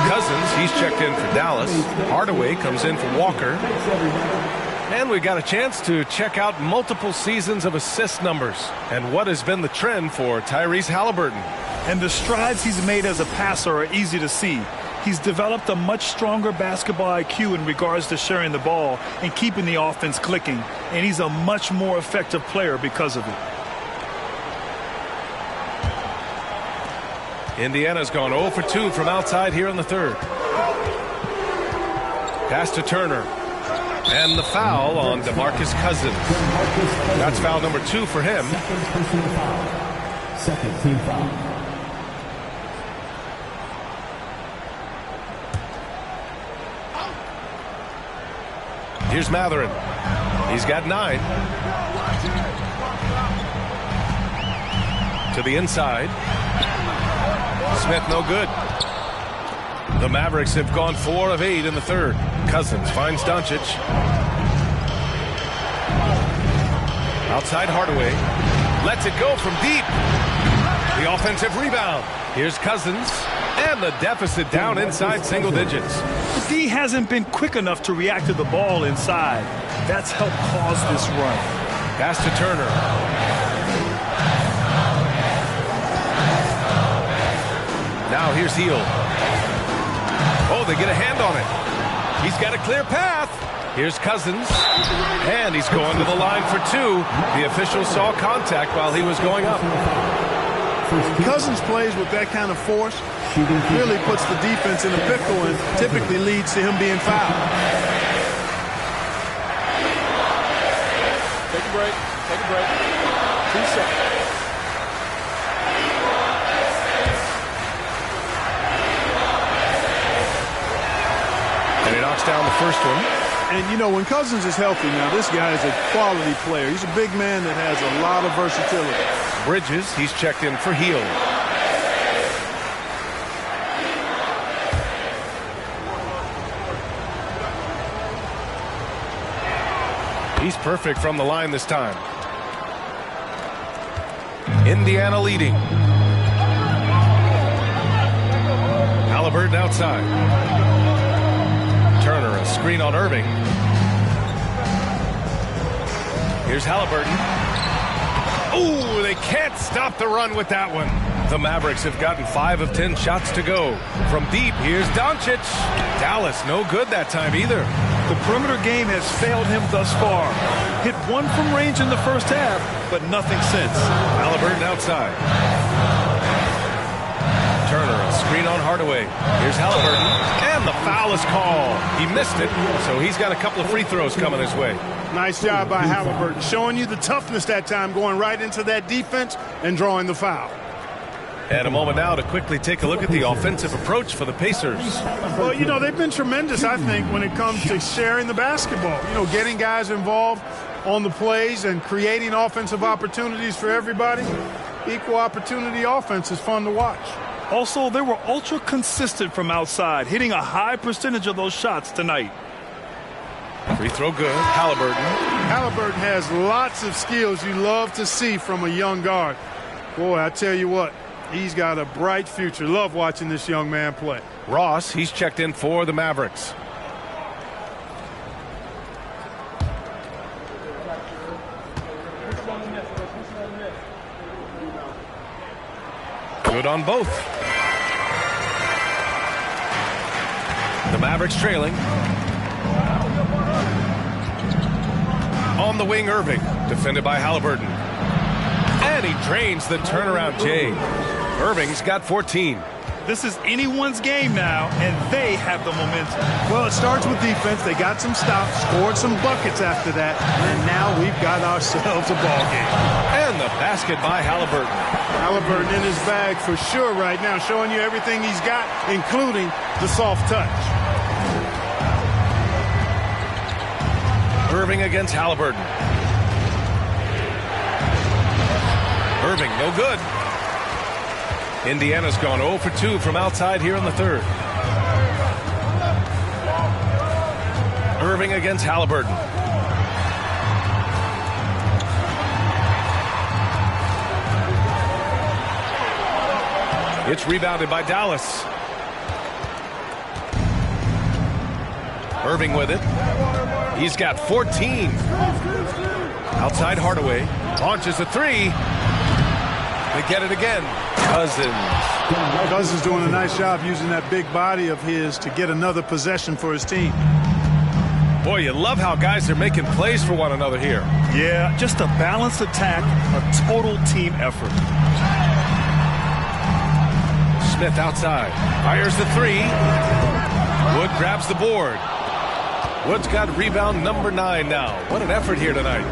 Cousins, he's checked in for Dallas. Hardaway comes in for Walker. And we got a chance to check out multiple seasons of assist numbers and what has been the trend for Tyrese Halliburton. And the strides he's made as a passer are easy to see. He's developed a much stronger basketball IQ in regards to sharing the ball and keeping the offense clicking. And he's a much more effective player because of it. Indiana's gone 0 for 2 from outside here in the third. Pass to Turner. And the foul on DeMarcus Cousins. That's foul number 2 for him. Second team foul. Here's Mathurin. He's got 9. To the inside. Smith no good. The Mavericks have gone 4 of 8 in the third. Cousins finds Doncic. Outside Hardaway. Lets it go from deep. The offensive rebound. Here's Cousins. And the deficit down inside single digits. The D hasn't been quick enough to react to the ball inside. That's helped cause this run. Pass to Turner. Now here's Heel. Oh, they get a hand on it. He's got a clear path. Here's Cousins. And he's going to the line for 2. The official saw contact while he was going up. Cousins plays with that kind of force. Really puts the defense in a pickle and typically leads to him being fouled. Take a break. Take a break. 2 seconds. And he knocks down the first one. And, you know, when Cousins is healthy now, this guy is a quality player. He's a big man that has a lot of versatility. Bridges, he's checked in for Heel. He's perfect from the line this time. Indiana leading. Halliburton outside. Turner, a screen on Irving. Here's Halliburton. Ooh, they can't stop the run with that one. The Mavericks have gotten 5 of 10 shots to go. From deep, here's Doncic. Dallas, no good that time either. The perimeter game has failed him thus far. Hit one from range in the first half, but nothing since. Halliburton outside. Turner, a screen on Hardaway. Here's Halliburton, and the foul is called. He missed it, so he's got a couple of free throws coming his way. Nice job by Halliburton, showing you the toughness that time, going right into that defense and drawing the foul. And a moment now to quickly take a look at the offensive approach for the Pacers. Well, you know, they've been tremendous, I think, when it comes to sharing the basketball. You know, getting guys involved on the plays and creating offensive opportunities for everybody. Equal opportunity offense is fun to watch. Also, they were ultra consistent from outside, hitting a high percentage of those shots tonight. Free throw good. Halliburton. Halliburton has lots of skills you love to see from a young guard. Boy, I tell you what, he's got a bright future. Love watching this young man play. Ross, he's checked in for the Mavericks. Good on both. The Mavericks trailing. On the wing, Irving, defended by Halliburton. And he drains the turnaround Jay. Irving's got 14. This is anyone's game now, and they have the momentum. Well, it starts with defense. They got some stops, scored some buckets after that, and now we've got ourselves a ball game. And the basket by Halliburton. Halliburton in his bag for sure right now, showing you everything he's got, including the soft touch. Irving against Halliburton. Irving, no good. Indiana's gone 0 for 2 from outside here in the third. Irving against Halliburton. It's rebounded by Dallas. Irving with it. He's got 14. Outside Hardaway. Launches a three. They get it again. Cousins doing a nice job using that big body of his to get another possession for his team. Boy, you love how guys are making plays for one another here. Yeah, just a balanced attack, a total team effort. Smith outside. Fires the three. Wood grabs the board. Wood's got rebound number 9 now. What an effort here tonight.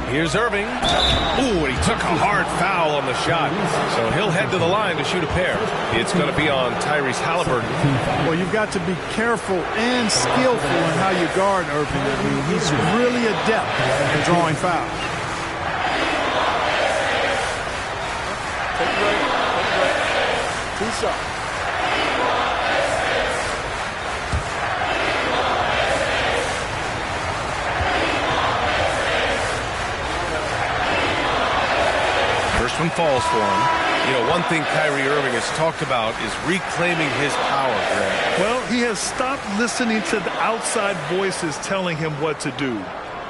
Here's Irving. Ooh, and he took a hard foul on the shot. So he'll head to the line to shoot a pair. It's going to be on Tyrese Halliburton. Well, you've got to be careful and skillful in how you guard Irving. I mean, he's really adept at drawing fouls. Take it right. Two shots. First one falls for him. You know, one thing Kyrie Irving has talked about is reclaiming his power, Greg. Well, he has stopped listening to the outside voices telling him what to do,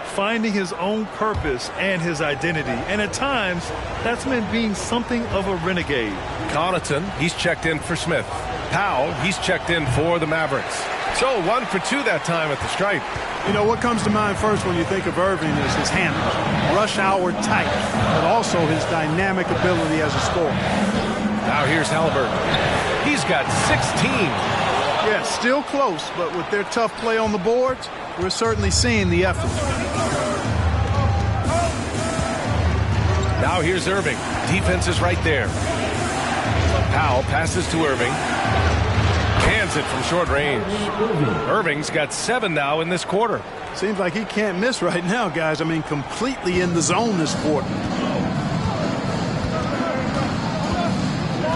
finding his own purpose and his identity. And at times, that's meant being something of a renegade. Connaughton, he's checked in for Smith. Powell, he's checked in for the Mavericks. So 1 for 2 that time at the stripe. You know, what comes to mind first when you think of Irving is his handle. Rush hour tight, but also his dynamic ability as a scorer. Now here's Halliburton. He's got 16. Yeah, still close, but with their tough play on the boards, we're certainly seeing the effort. Now here's Irving. Defense is right there. Powell passes to Irving. Hands it from short range. Irving's got 7 now in this quarter. Seems like he can't miss right now, guys. I mean, completely in the zone this quarter.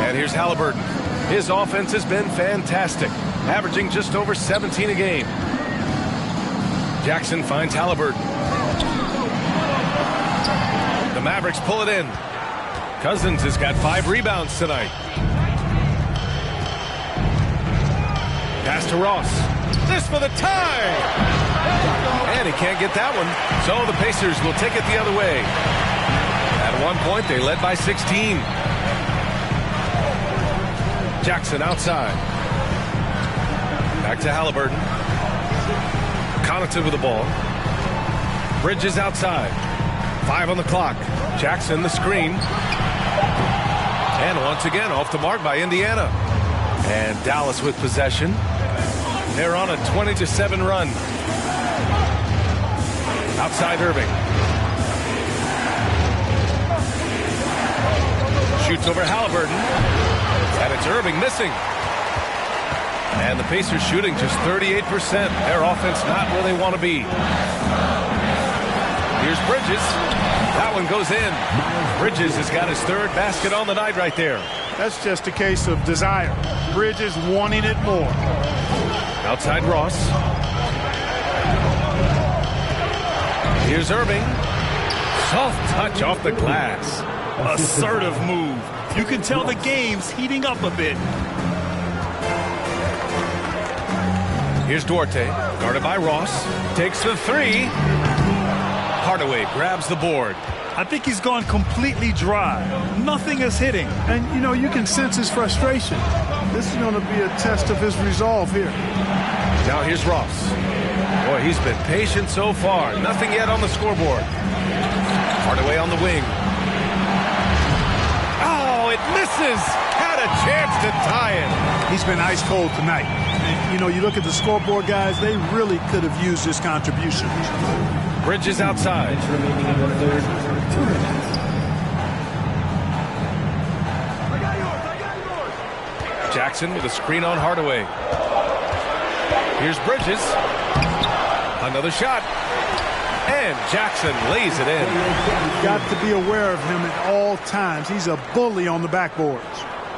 And here's Halliburton. His offense has been fantastic, averaging just over 17 a game. Jackson finds Halliburton. The Mavericks pull it in. Cousins has got 5 rebounds tonight. Pass to Ross. This for the tie! And he can't get that one. So the Pacers will take it the other way. At one point, they led by 16. Jackson outside. Back to Halliburton. Connaughton with the ball. Bridges outside. 5 on the clock. Jackson the screen. And once again off the mark by Indiana. And Dallas with possession. They're on a 20-7 run. Outside Irving. Shoots over Halliburton. And it's Irving missing. And the Pacers shooting just 38%. Their offense not where they want to be. Here's Bridges. That one goes in. Bridges has got his 3rd basket on the night right there. That's just a case of desire. Bridges wanting it more. Outside Ross. Here's Irving. Soft touch off the glass. Assertive move. You can tell the game's heating up a bit. Here's Duarte, guarded by Ross. Takes the 3. Hardaway grabs the board. I think he's gone completely dry. Nothing is hitting. And, you know, you can sense his frustration. This is going to be a test of his resolve here. Now here's Ross. Boy, he's been patient so far. Nothing yet on the scoreboard. Hardaway on the wing. Oh, it misses. Had a chance to tie it. He's been ice cold tonight. And, you know, you look at the scoreboard guys, they really could have used his contribution. Bridges outside. Jackson with a screen on Hardaway. Here's Bridges. Another shot. And Jackson lays it in. You've got to be aware of him at all times. He's a bully on the backboards.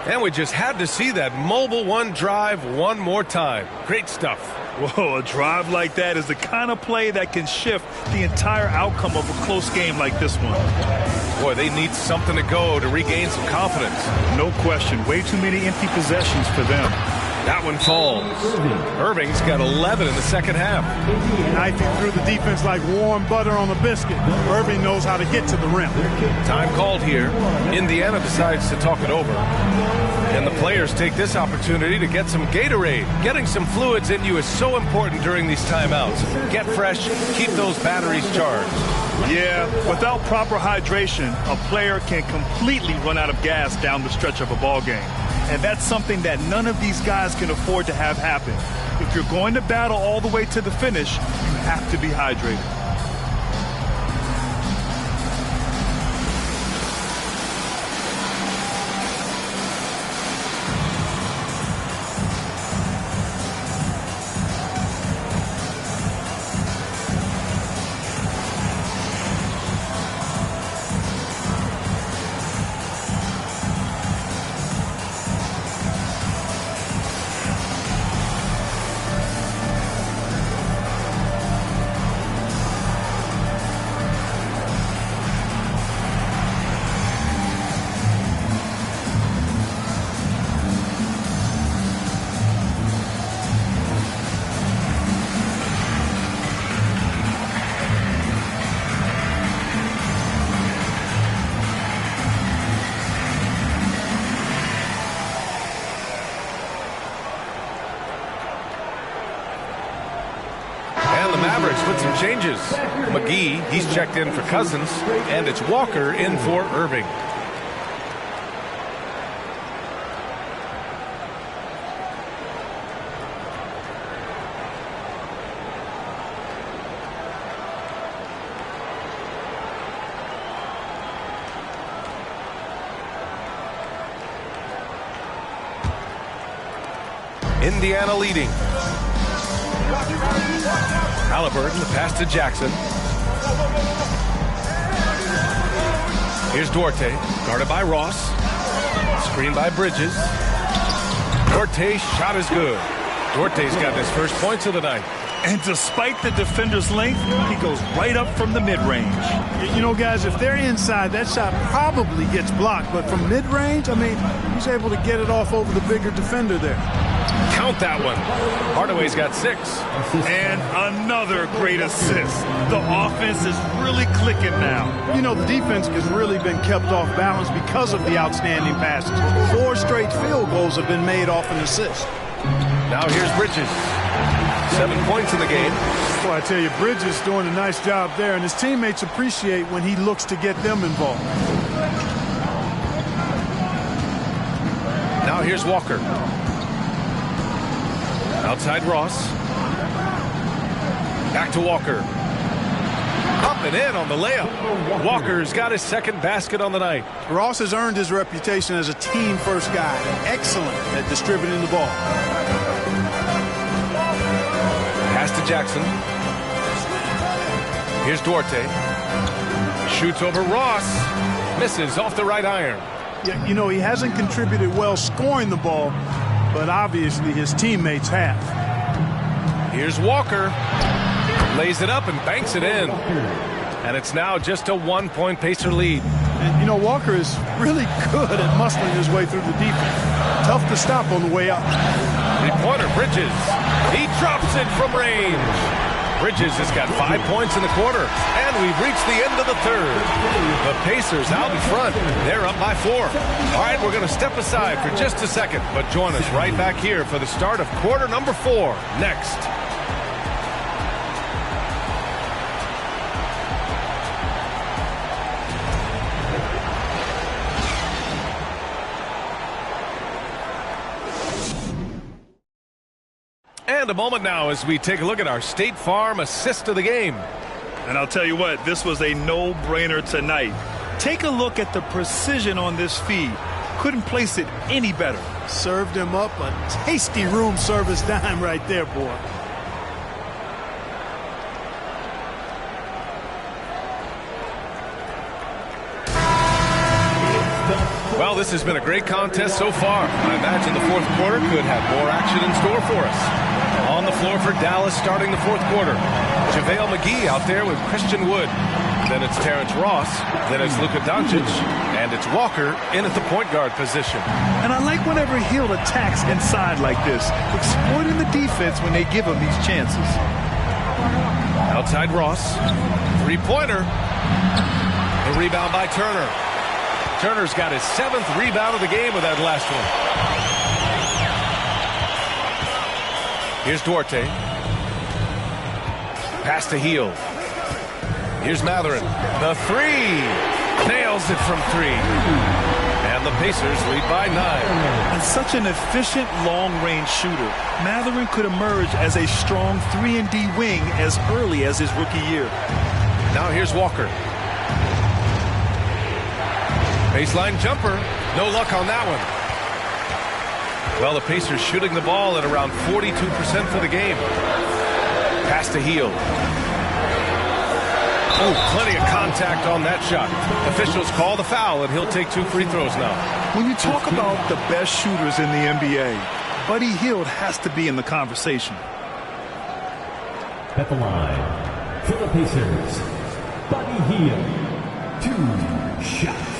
And we just had to see that mobile one drive one more time. Great stuff. Whoa, a drive like that is the kind of play that can shift the entire outcome of a close game like this one. Boy, they need something to go to regain some confidence. No question. Way too many empty possessions for them. That one falls. Irving's got 11 in the second half. Knifing through the defense like warm butter on a biscuit. Irving knows how to get to the rim. Time called here. Indiana decides to talk it over. And the players take this opportunity to get some Gatorade. Getting some fluids in you is so important during these timeouts. Get fresh, keep those batteries charged. Yeah, without proper hydration, a player can completely run out of gas down the stretch of a ball game. And that's something that none of these guys can afford to have happen. If you're going to battle all the way to the finish, you have to be hydrated. Mavericks with some changes. McGee, he's checked in for Cousins, and it's Walker in for Irving. Indiana leading. Halliburton, the pass to Jackson. Here's Duarte, guarded by Ross. Screened by Bridges. Duarte's shot is good. Duarte's got his first points of the night. And despite the defender's length, he goes right up from the mid-range. You know, guys, if they're inside, that shot probably gets blocked. But from mid-range, I mean, he's able to get it off over the bigger defender there. Count that one. Hardaway's got 6. And another great assist. The offense is really clicking now. You know, the defense has really been kept off balance because of the outstanding passes. 4 straight field goals have been made off an assist. Now here's Bridges. 7 points in the game. Well, I tell you, Bridges doing a nice job there, and his teammates appreciate when he looks to get them involved. Now here's Walker. Outside Ross. Back to Walker. Up and in on the layup. Walker's got his second basket on the night. Ross has earned his reputation as a team-first guy. Excellent at distributing the ball. Pass to Jackson. Here's Duarte. Shoots over Ross. Misses off the right iron. Yeah, you know, he hasn't contributed well scoring the ball, but obviously his teammates have. Here's Walker. Lays it up and banks it in. And it's now just a 1-point Pacer lead. And, you know, Walker is really good at muscling his way through the defense. Tough to stop on the way up. Three-pointer, Bridges. He drops it from range. Bridges has got 5 points in the quarter. And we've reached the end of the third. The Pacers out in front. They're up by 4. All right, we're going to step aside for just a second. But join us right back here for the start of quarter number 4 next. And a moment now as we take a look at our State Farm assist of the game. And I'll tell you what, this was a no-brainer tonight. Take a look at the precision on this feed. Couldn't place it any better. Served him up a tasty room service dime right there, boy. Well, this has been a great contest so far. I imagine the fourth quarter could have more action in store for us. On the floor for Dallas starting the fourth quarter. JaVale McGee out there with Christian Wood. Then it's Terrence Ross. Then it's Luka Doncic. And it's Walker in at the point guard position. And I like whenever Hill attacks inside like this, exploiting the defense when they give him these chances. Outside Ross. Three-pointer. The rebound by Turner. Turner's got his 7th rebound of the game with that last one. Here's Duarte. Pass to Hield. Here's Matherin. The three. Nails it from 3. And the Pacers lead by 9. And such an efficient long-range shooter. Matherin could emerge as a strong 3-and-D wing as early as his rookie year. Now here's Walker. Baseline jumper. No luck on that one. Well, the Pacers shooting the ball at around 42% for the game. Pass to Hield. Oh, plenty of contact on that shot. Officials call the foul, and he'll take 2 free throws now. When you talk about the best shooters in the NBA, Buddy Hield has to be in the conversation. At the line, for the Pacers, Buddy Hield, 2 shots.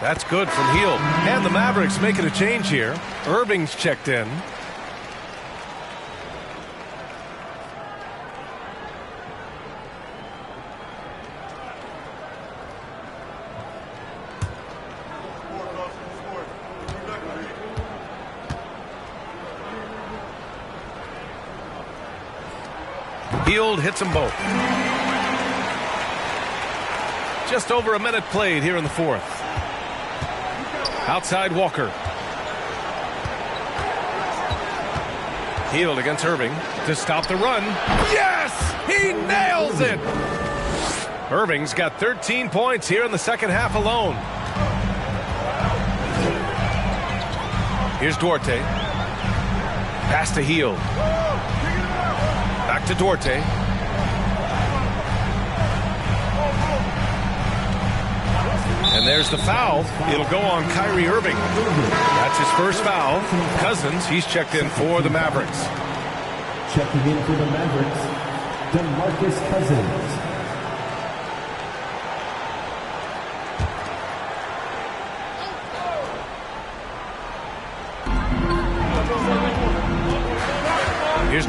That's good from Hield. And the Mavericks making a change here. Irving's checked in. Hield hits them both. Just over a minute played here in the fourth. Outside Walker. Hield against Irving to stop the run. Yes! He nails it! Irving's got 13 points here in the second half alone. Here's Duarte. Pass to Hield. Back to Duarte. And there's the foul. It'll go on Kyrie Irving. That's his first foul. Cousins, he's checked in for the Mavericks. Checking in for the Mavericks, DeMarcus Cousins.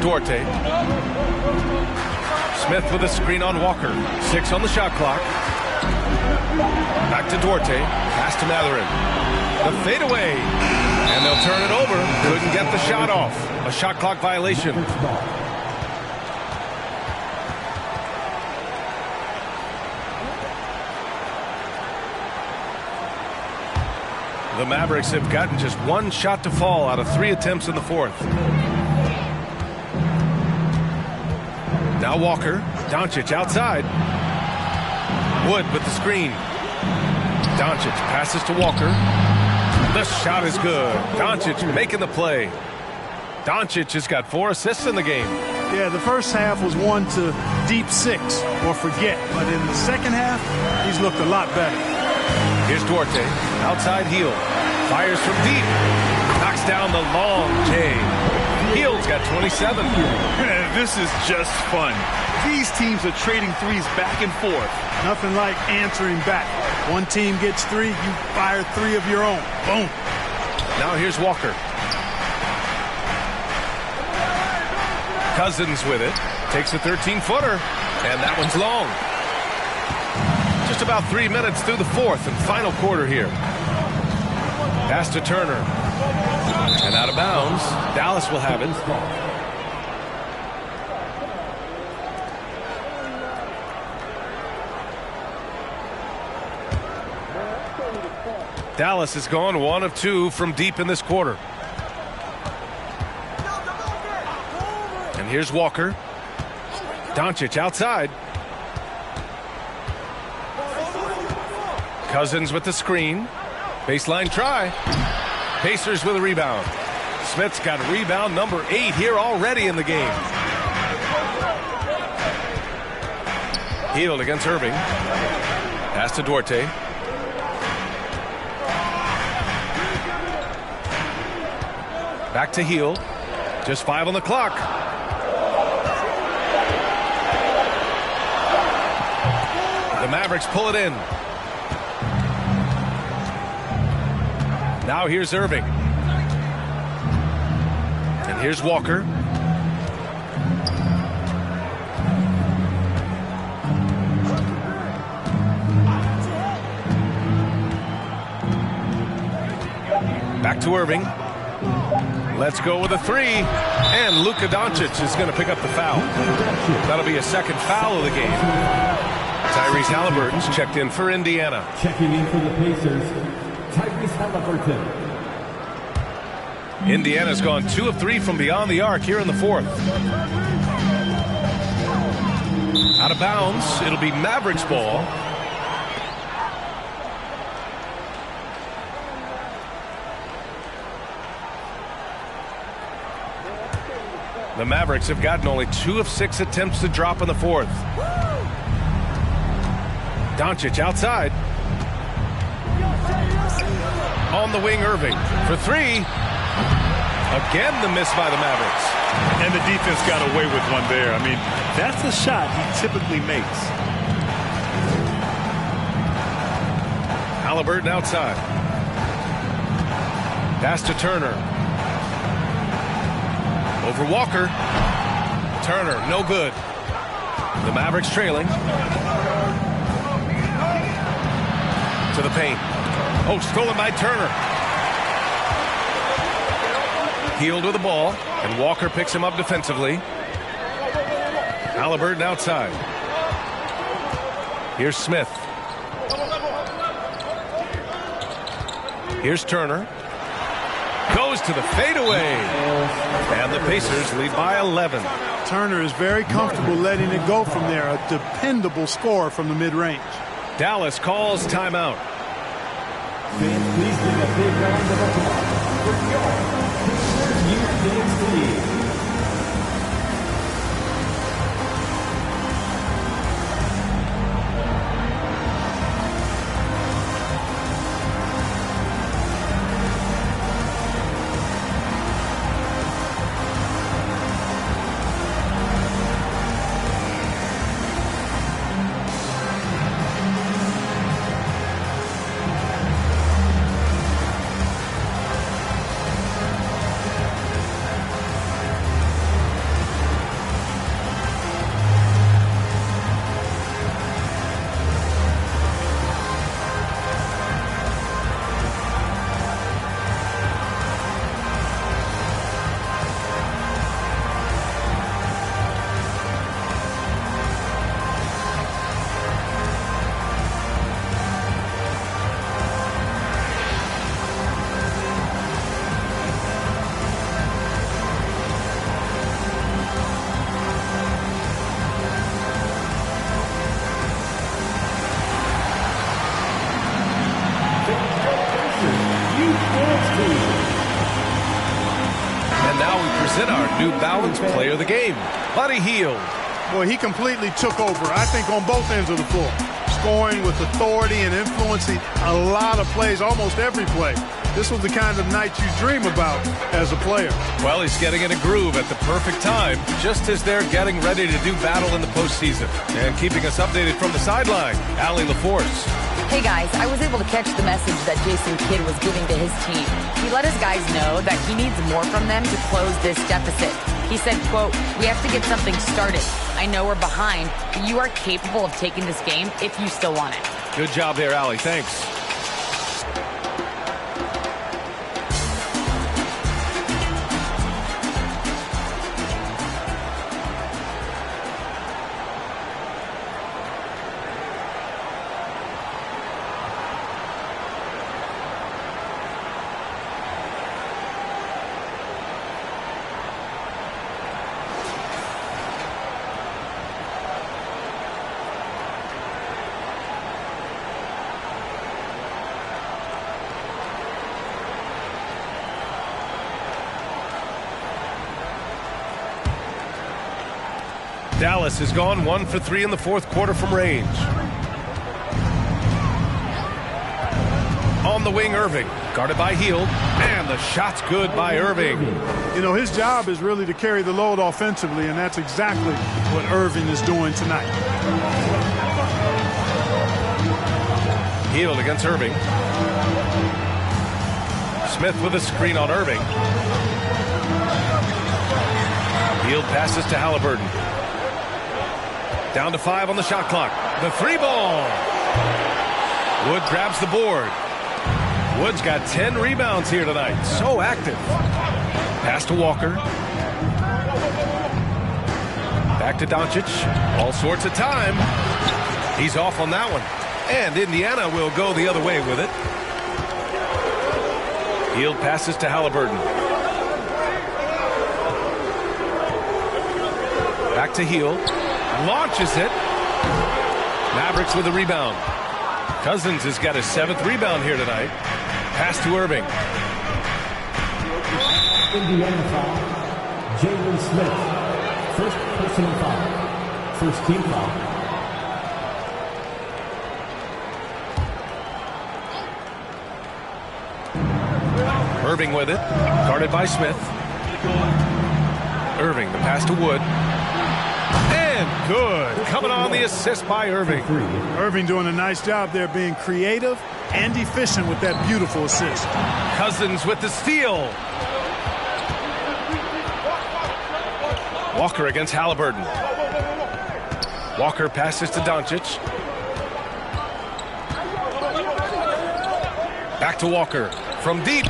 Duarte. Smith with a screen on Walker. 6 on the shot clock. Back to Duarte. Pass to Mathurin. The fadeaway. And they'll turn it over. Couldn't get the shot off. A shot clock violation. The Mavericks have gotten just 1 shot to fall out of 3 attempts in the fourth. Now Walker. Doncic outside. Wood with the screen. Doncic passes to Walker. The shot is good. Doncic making the play. Doncic has got 4 assists in the game. Yeah, the first half was 1 to deep 6 or forget. But in the second half, he's looked a lot better. Here's Duarte. Outside Hield. Fires from deep. Knocks down the long J. Hield's got 27. This is just fun. These teams are trading threes back and forth. Nothing like answering back. One team gets 3, you fire 3 of your own. Boom. Now here's Walker. Cousins with it. Takes a 13-footer. And that one's long. Just about 3 minutes through the fourth and final quarter here. Pass to Turner. And out of bounds. Dallas will have it. Dallas has gone 1 of 2 from deep in this quarter. And here's Walker. Doncic outside. Cousins with the screen. Baseline try. Pacers with a rebound. Smith's got rebound number 8 here already in the game. Hield against Irving. Pass to Duarte. Back to Hield. Just 5 on the clock. The Mavericks pull it in. Now here's Irving. And here's Walker. Back to Irving. Let's go with a 3. And Luka Doncic is going to pick up the foul. That'll be a second foul of the game. Tyrese Halliburton's checked in for Indiana. Checking in for the Pacers, Tyrese Halliburton. Indiana's gone 2 of 3 from beyond the arc here in the fourth. Out of bounds. It'll be Mavericks ball. The Mavericks have gotten only 2 of 6 attempts to drop in the fourth. Doncic outside. On the wing, Irving for 3. Again, the miss by the Mavericks. And the defense got away with one there. I mean, that's a shot he typically makes. Halliburton outside. Pass to Turner. Over Walker. Turner, no good. The Mavericks trailing. To the paint. Oh, stolen by Turner. Hield with the ball, and Walker picks him up defensively. Halliburton outside. Here's Smith. Here's Turner. Goes to the fadeaway. And the Pacers lead by 11. Turner is very comfortable letting it go from there. A dependable scorer from the mid-range. Dallas calls timeout. Fans, please give a big round of applause for your Pacers Youth Dance League. Allen's player of the game, Buddy Hield. Boy, he completely took over, I think, on both ends of the floor. Scoring with authority and influencing a lot of plays, almost every play. This was the kind of night you dream about as a player. Well, he's getting in a groove at the perfect time, just as they're getting ready to do battle in the postseason. And keeping us updated from the sideline, Allie LaForce. Hey guys, I was able to catch the message that Jason Kidd was giving to his team. He let his guys know that he needs more from them to close this deficit. He said, quote, "We have to get something started. I know we're behind, but you are capable of taking this game if you still want it." Good job there, Allie. Thanks. Dallas has gone 1 for 3 in the fourth quarter from range. On the wing, Irving, guarded by Hield, and the shot's good by Irving. You know, his job is really to carry the load offensively, and that's exactly what Irving is doing tonight. Hield against Irving. Smith with a screen on Irving. Hield passes to Halliburton. Down to 5 on the shot clock. The three ball. Wood grabs the board. Wood's got 10 rebounds here tonight. So active. Pass to Walker. Back to Doncic. All sorts of time. He's off on that one. And Indiana will go the other way with it. Hield passes to Halliburton. Back to Hield. Launches it. Mavericks with a rebound. Cousins has got his 7th rebound here tonight. Pass to Irving. Indiana foul. Jalen Smith. First personal foul. First team foul. Irving with it. Guarded by Smith. Irving, the pass to Wood. And good. Coming on the assist by Irving. Irving doing a nice job there, being creative and efficient with that beautiful assist. Cousins with the steal. Walker against Halliburton. Walker passes to Doncic. Back to Walker from deep.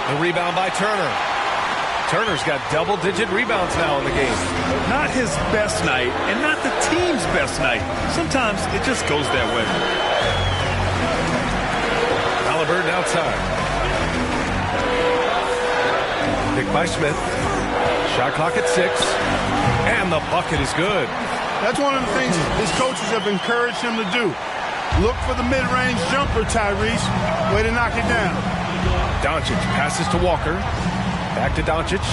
The rebound by Turner. Turner's got double-digit rebounds now in the game. Not his best night, and not the team's best night. Sometimes it just goes that way. Halliburton outside. Picked by Smith. Shot clock at 6. And the bucket is good. That's one of the things his coaches have encouraged him to do. Look for the mid-range jumper, Tyrese. Way to knock it down. Doncic passes to Walker. Back to Doncic.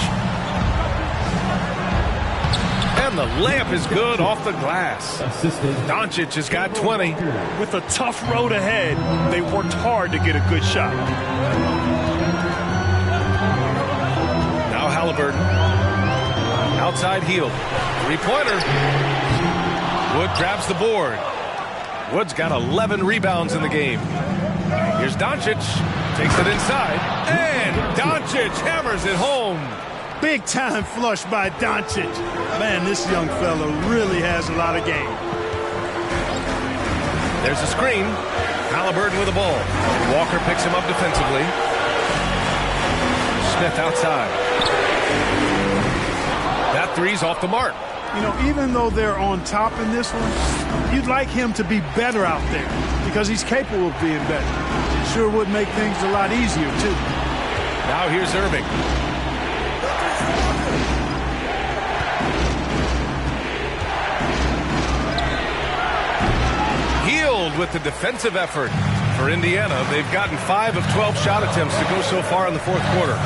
And the layup is good off the glass. Doncic has got 20. With a tough road ahead, they worked hard to get a good shot. Now Halliburton. Outside Hield. Three-pointer. Wood grabs the board. Wood's got 11 rebounds in the game. Here's Doncic. Takes it inside. And Doncic hammers it home. Big time flush by Doncic. Man, this young fella really has a lot of game. There's a screen. Halliburton with the ball. Walker picks him up defensively. Smith outside. That three's off the mark. You know, even though they're on top in this one, you'd like him to be better out there because he's capable of being better. It sure would make things a lot easier, too. Now here's Irving. Hield with the defensive effort for Indiana. They've gotten 5 of 12 shot attempts to go so far in the fourth quarter.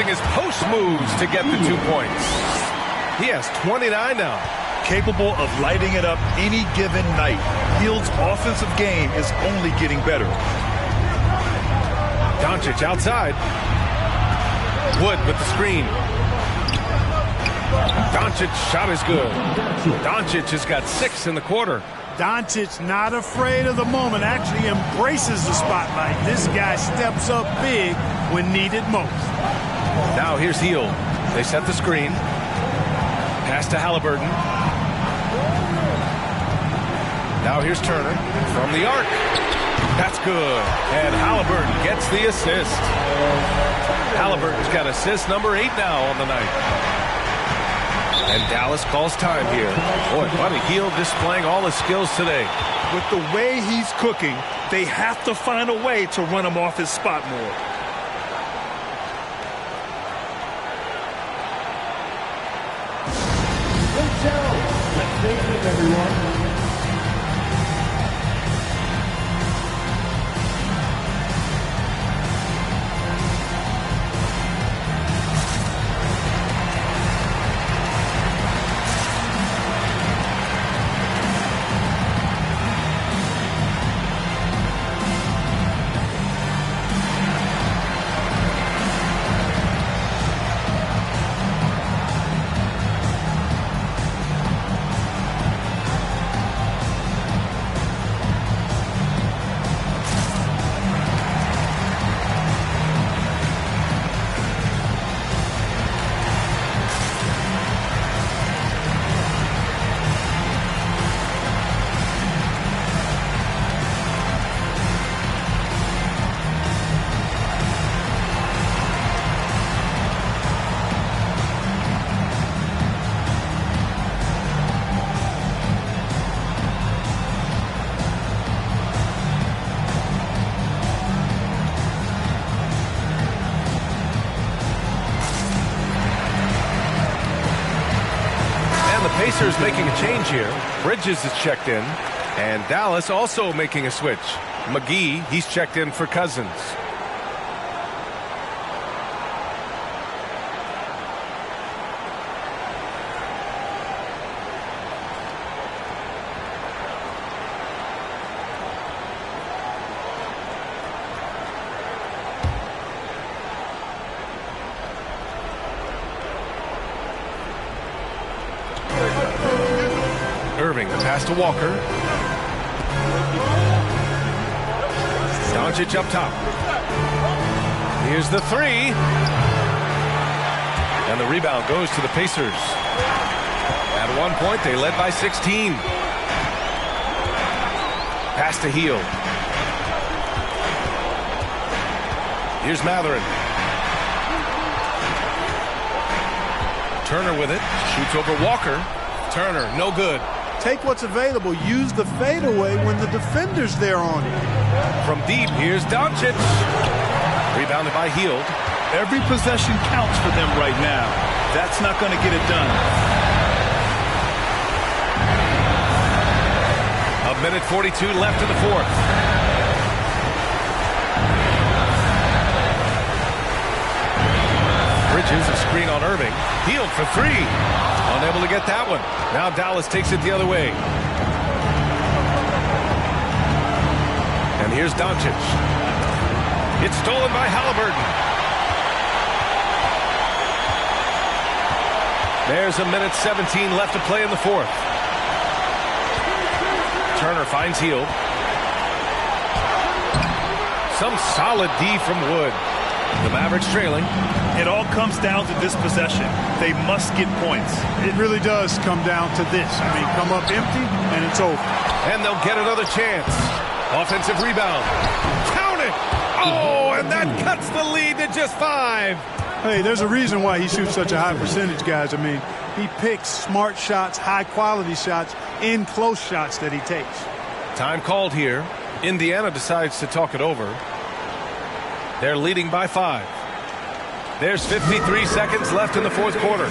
using his post moves to get the 2 points. He has 29 now. Capable of lighting it up any given night. Hield's offensive game is only getting better. Doncic outside. Wood with the screen. Doncic shot is good. Doncic has got 6 in the quarter. Doncic not afraid of the moment, actually embraces the spotlight. This guy steps up big when needed most. Now here's Hield. They set the screen. Pass to Halliburton. Now here's Turner from the arc. That's good. And Halliburton gets the assist. Halliburton's got assist number 8 now on the night. And Dallas calls time here. Boy, Buddy Hield displaying all his skills today. With the way he's cooking, they have to find a way to run him off his spot more. Let's take it, everyone. Pacers making a change here. Bridges is checked in. And Dallas also making a switch. McGee, he's checked in for Cousins. Irving, the pass to Walker. Doncic up top. Here's the 3. And the rebound goes to the Pacers. At one point, they led by 16. Pass to Hield. Here's Matherin. Turner with it. Shoots over Walker. Turner, no good. Take what's available. Use the fadeaway when the defender's there on you. From deep, here's Doncic. Rebounded by Hield. Every possession counts for them right now. That's not going to get it done. A minute 42 left in the fourth. Bridges, a screen on Irving. Hield for 3. Unable to get that one. Now Dallas takes it the other way. And here's Doncic. It's stolen by Halliburton. There's a minute 17 left to play in the fourth. Turner finds Hield. Some solid D from Wood. The Mavericks trailing. It all comes down to this possession. They must get points. It really does come down to this. I mean, come up empty, and it's over. And they'll get another chance. Offensive rebound. Count it! Oh, and that cuts the lead to just 5. Hey, there's a reason why he shoots such a high percentage, guys. I mean, he picks smart shots, high-quality shots, in close shots that he takes. Time called here. Indiana decides to talk it over. They're leading by 5. There's 53 seconds left in the fourth quarter.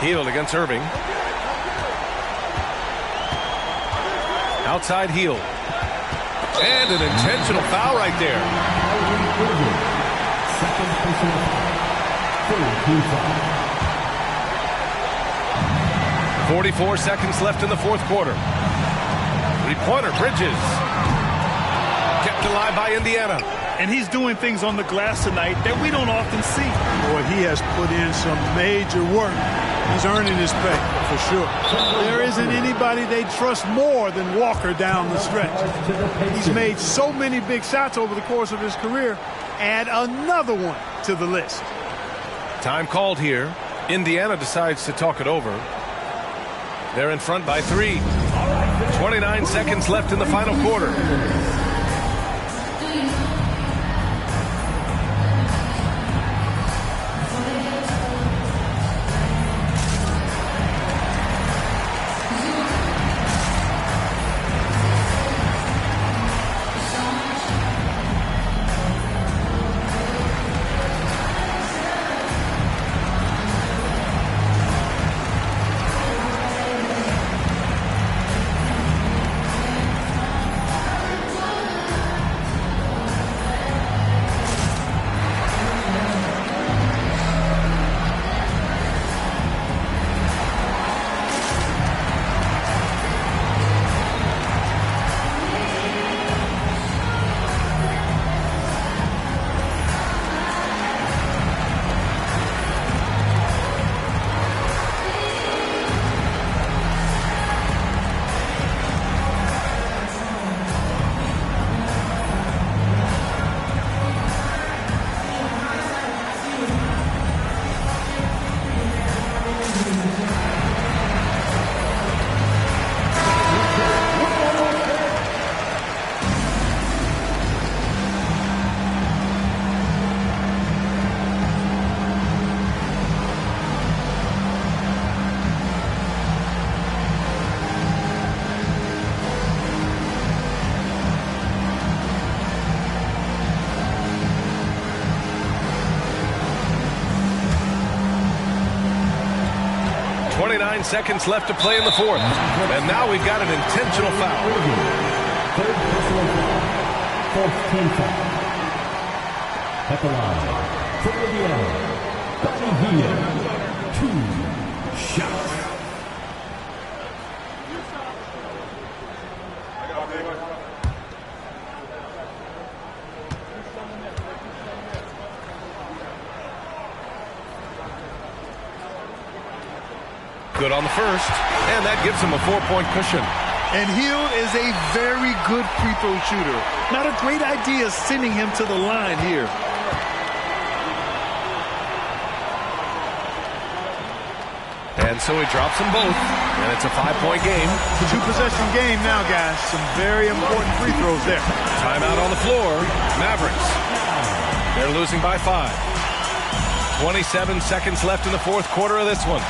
Hield against Irving. Outside Hield. And an intentional foul right there. Second personal foul. 44 seconds left in the fourth quarter. Three-pointer, Bridges. Kept alive by Indiana. And he's doing things on the glass tonight that we don't often see. Boy, he has put in some major work. He's earning his pay, for sure. There isn't anybody they trust more than Walker down the stretch. He's made so many big shots over the course of his career. Add another one to the list. Time called here. Indiana decides to talk it over. They're in front by 3. 29 seconds left in the final quarter. Seconds left to play in the fourth. And now we've got an intentional foul. Third personal foul. Fourth team foul. At the line, for Indiana, Buddy Hield. 2 shots. Good on the first, and that gives him a 4-point cushion. And Hield is a very good free throw shooter. Not a great idea sending him to the line here. And so he drops them both, and it's a 5-point game. 2-possession game now, guys. Some very important free throws there. Timeout on the floor. Mavericks. They're losing by 5. 27 seconds left in the fourth quarter of this one.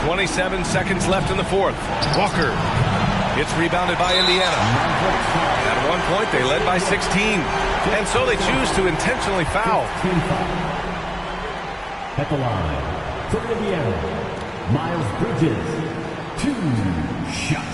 27 seconds left in the fourth. Walker. It's rebounded by Indiana. At one point, they led by 16. And so they choose to intentionally foul. At the line, from Indiana, Miles Bridges, 2 shots.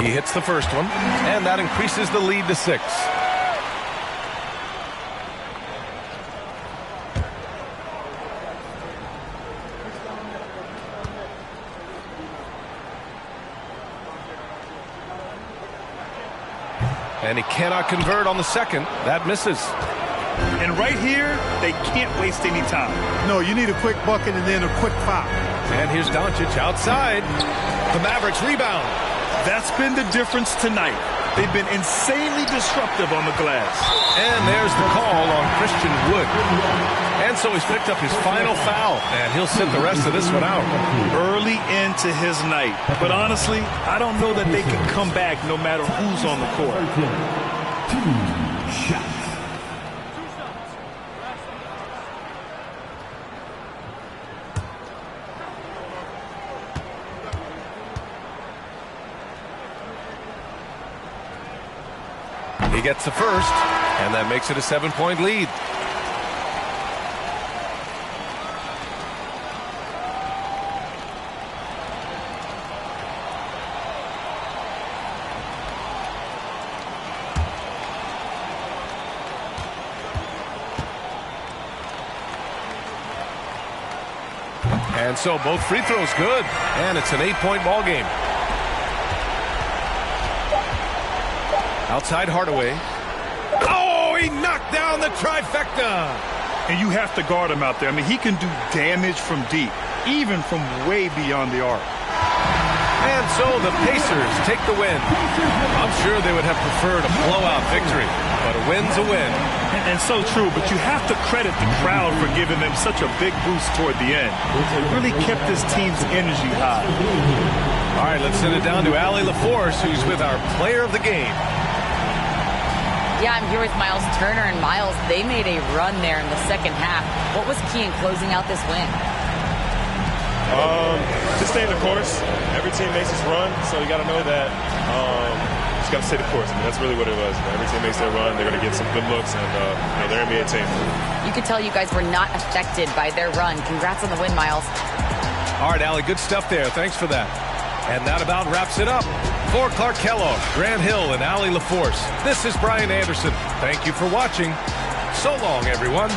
He hits the first one, and that increases the lead to 6. And he cannot convert on the second. That misses. And right here, they can't waste any time. No, you need a quick bucket and then a quick foul. And here's Doncic outside. The Mavericks rebound. That's been the difference tonight. They've been insanely disruptive on the glass. And there's the call on Christian Wood. And so he's picked up his final foul, and he'll sit the rest of this one out. Early into his night. But honestly, I don't know that they can come back no matter who's on the court. 2 shots. He gets the first, and that makes it a 7-point lead. And so both free throws good, and it's an 8-point ball game. Outside Hardaway. Oh, he knocked down the trifecta. And you have to guard him out there. I mean, he can do damage from deep, even from way beyond the arc. And so the Pacers take the win. I'm sure they would have preferred a blowout victory, but a win's a win. And so true, but you have to credit the crowd for giving them such a big boost toward the end. It really kept this team's energy high. All right, let's send it down to Allie LaForce, who's with our player of the game. Yeah, I'm here with Miles Turner, and Miles, they made a run there in the second half. What was key in closing out this win? Just stay the course. Every team makes its run, so you got to know that. Just got to stay the course. I mean, that's really what it was. Every team makes their run. They're going to get some good looks, and they're an NBA team. You could tell you guys were not affected by their run. Congrats on the win, Miles. All right, Allie, good stuff there. Thanks for that. And that about wraps it up. For Clark Kellogg, Grant Hill, and Allie LaForce, this is Brian Anderson. Thank you for watching. So long, everyone.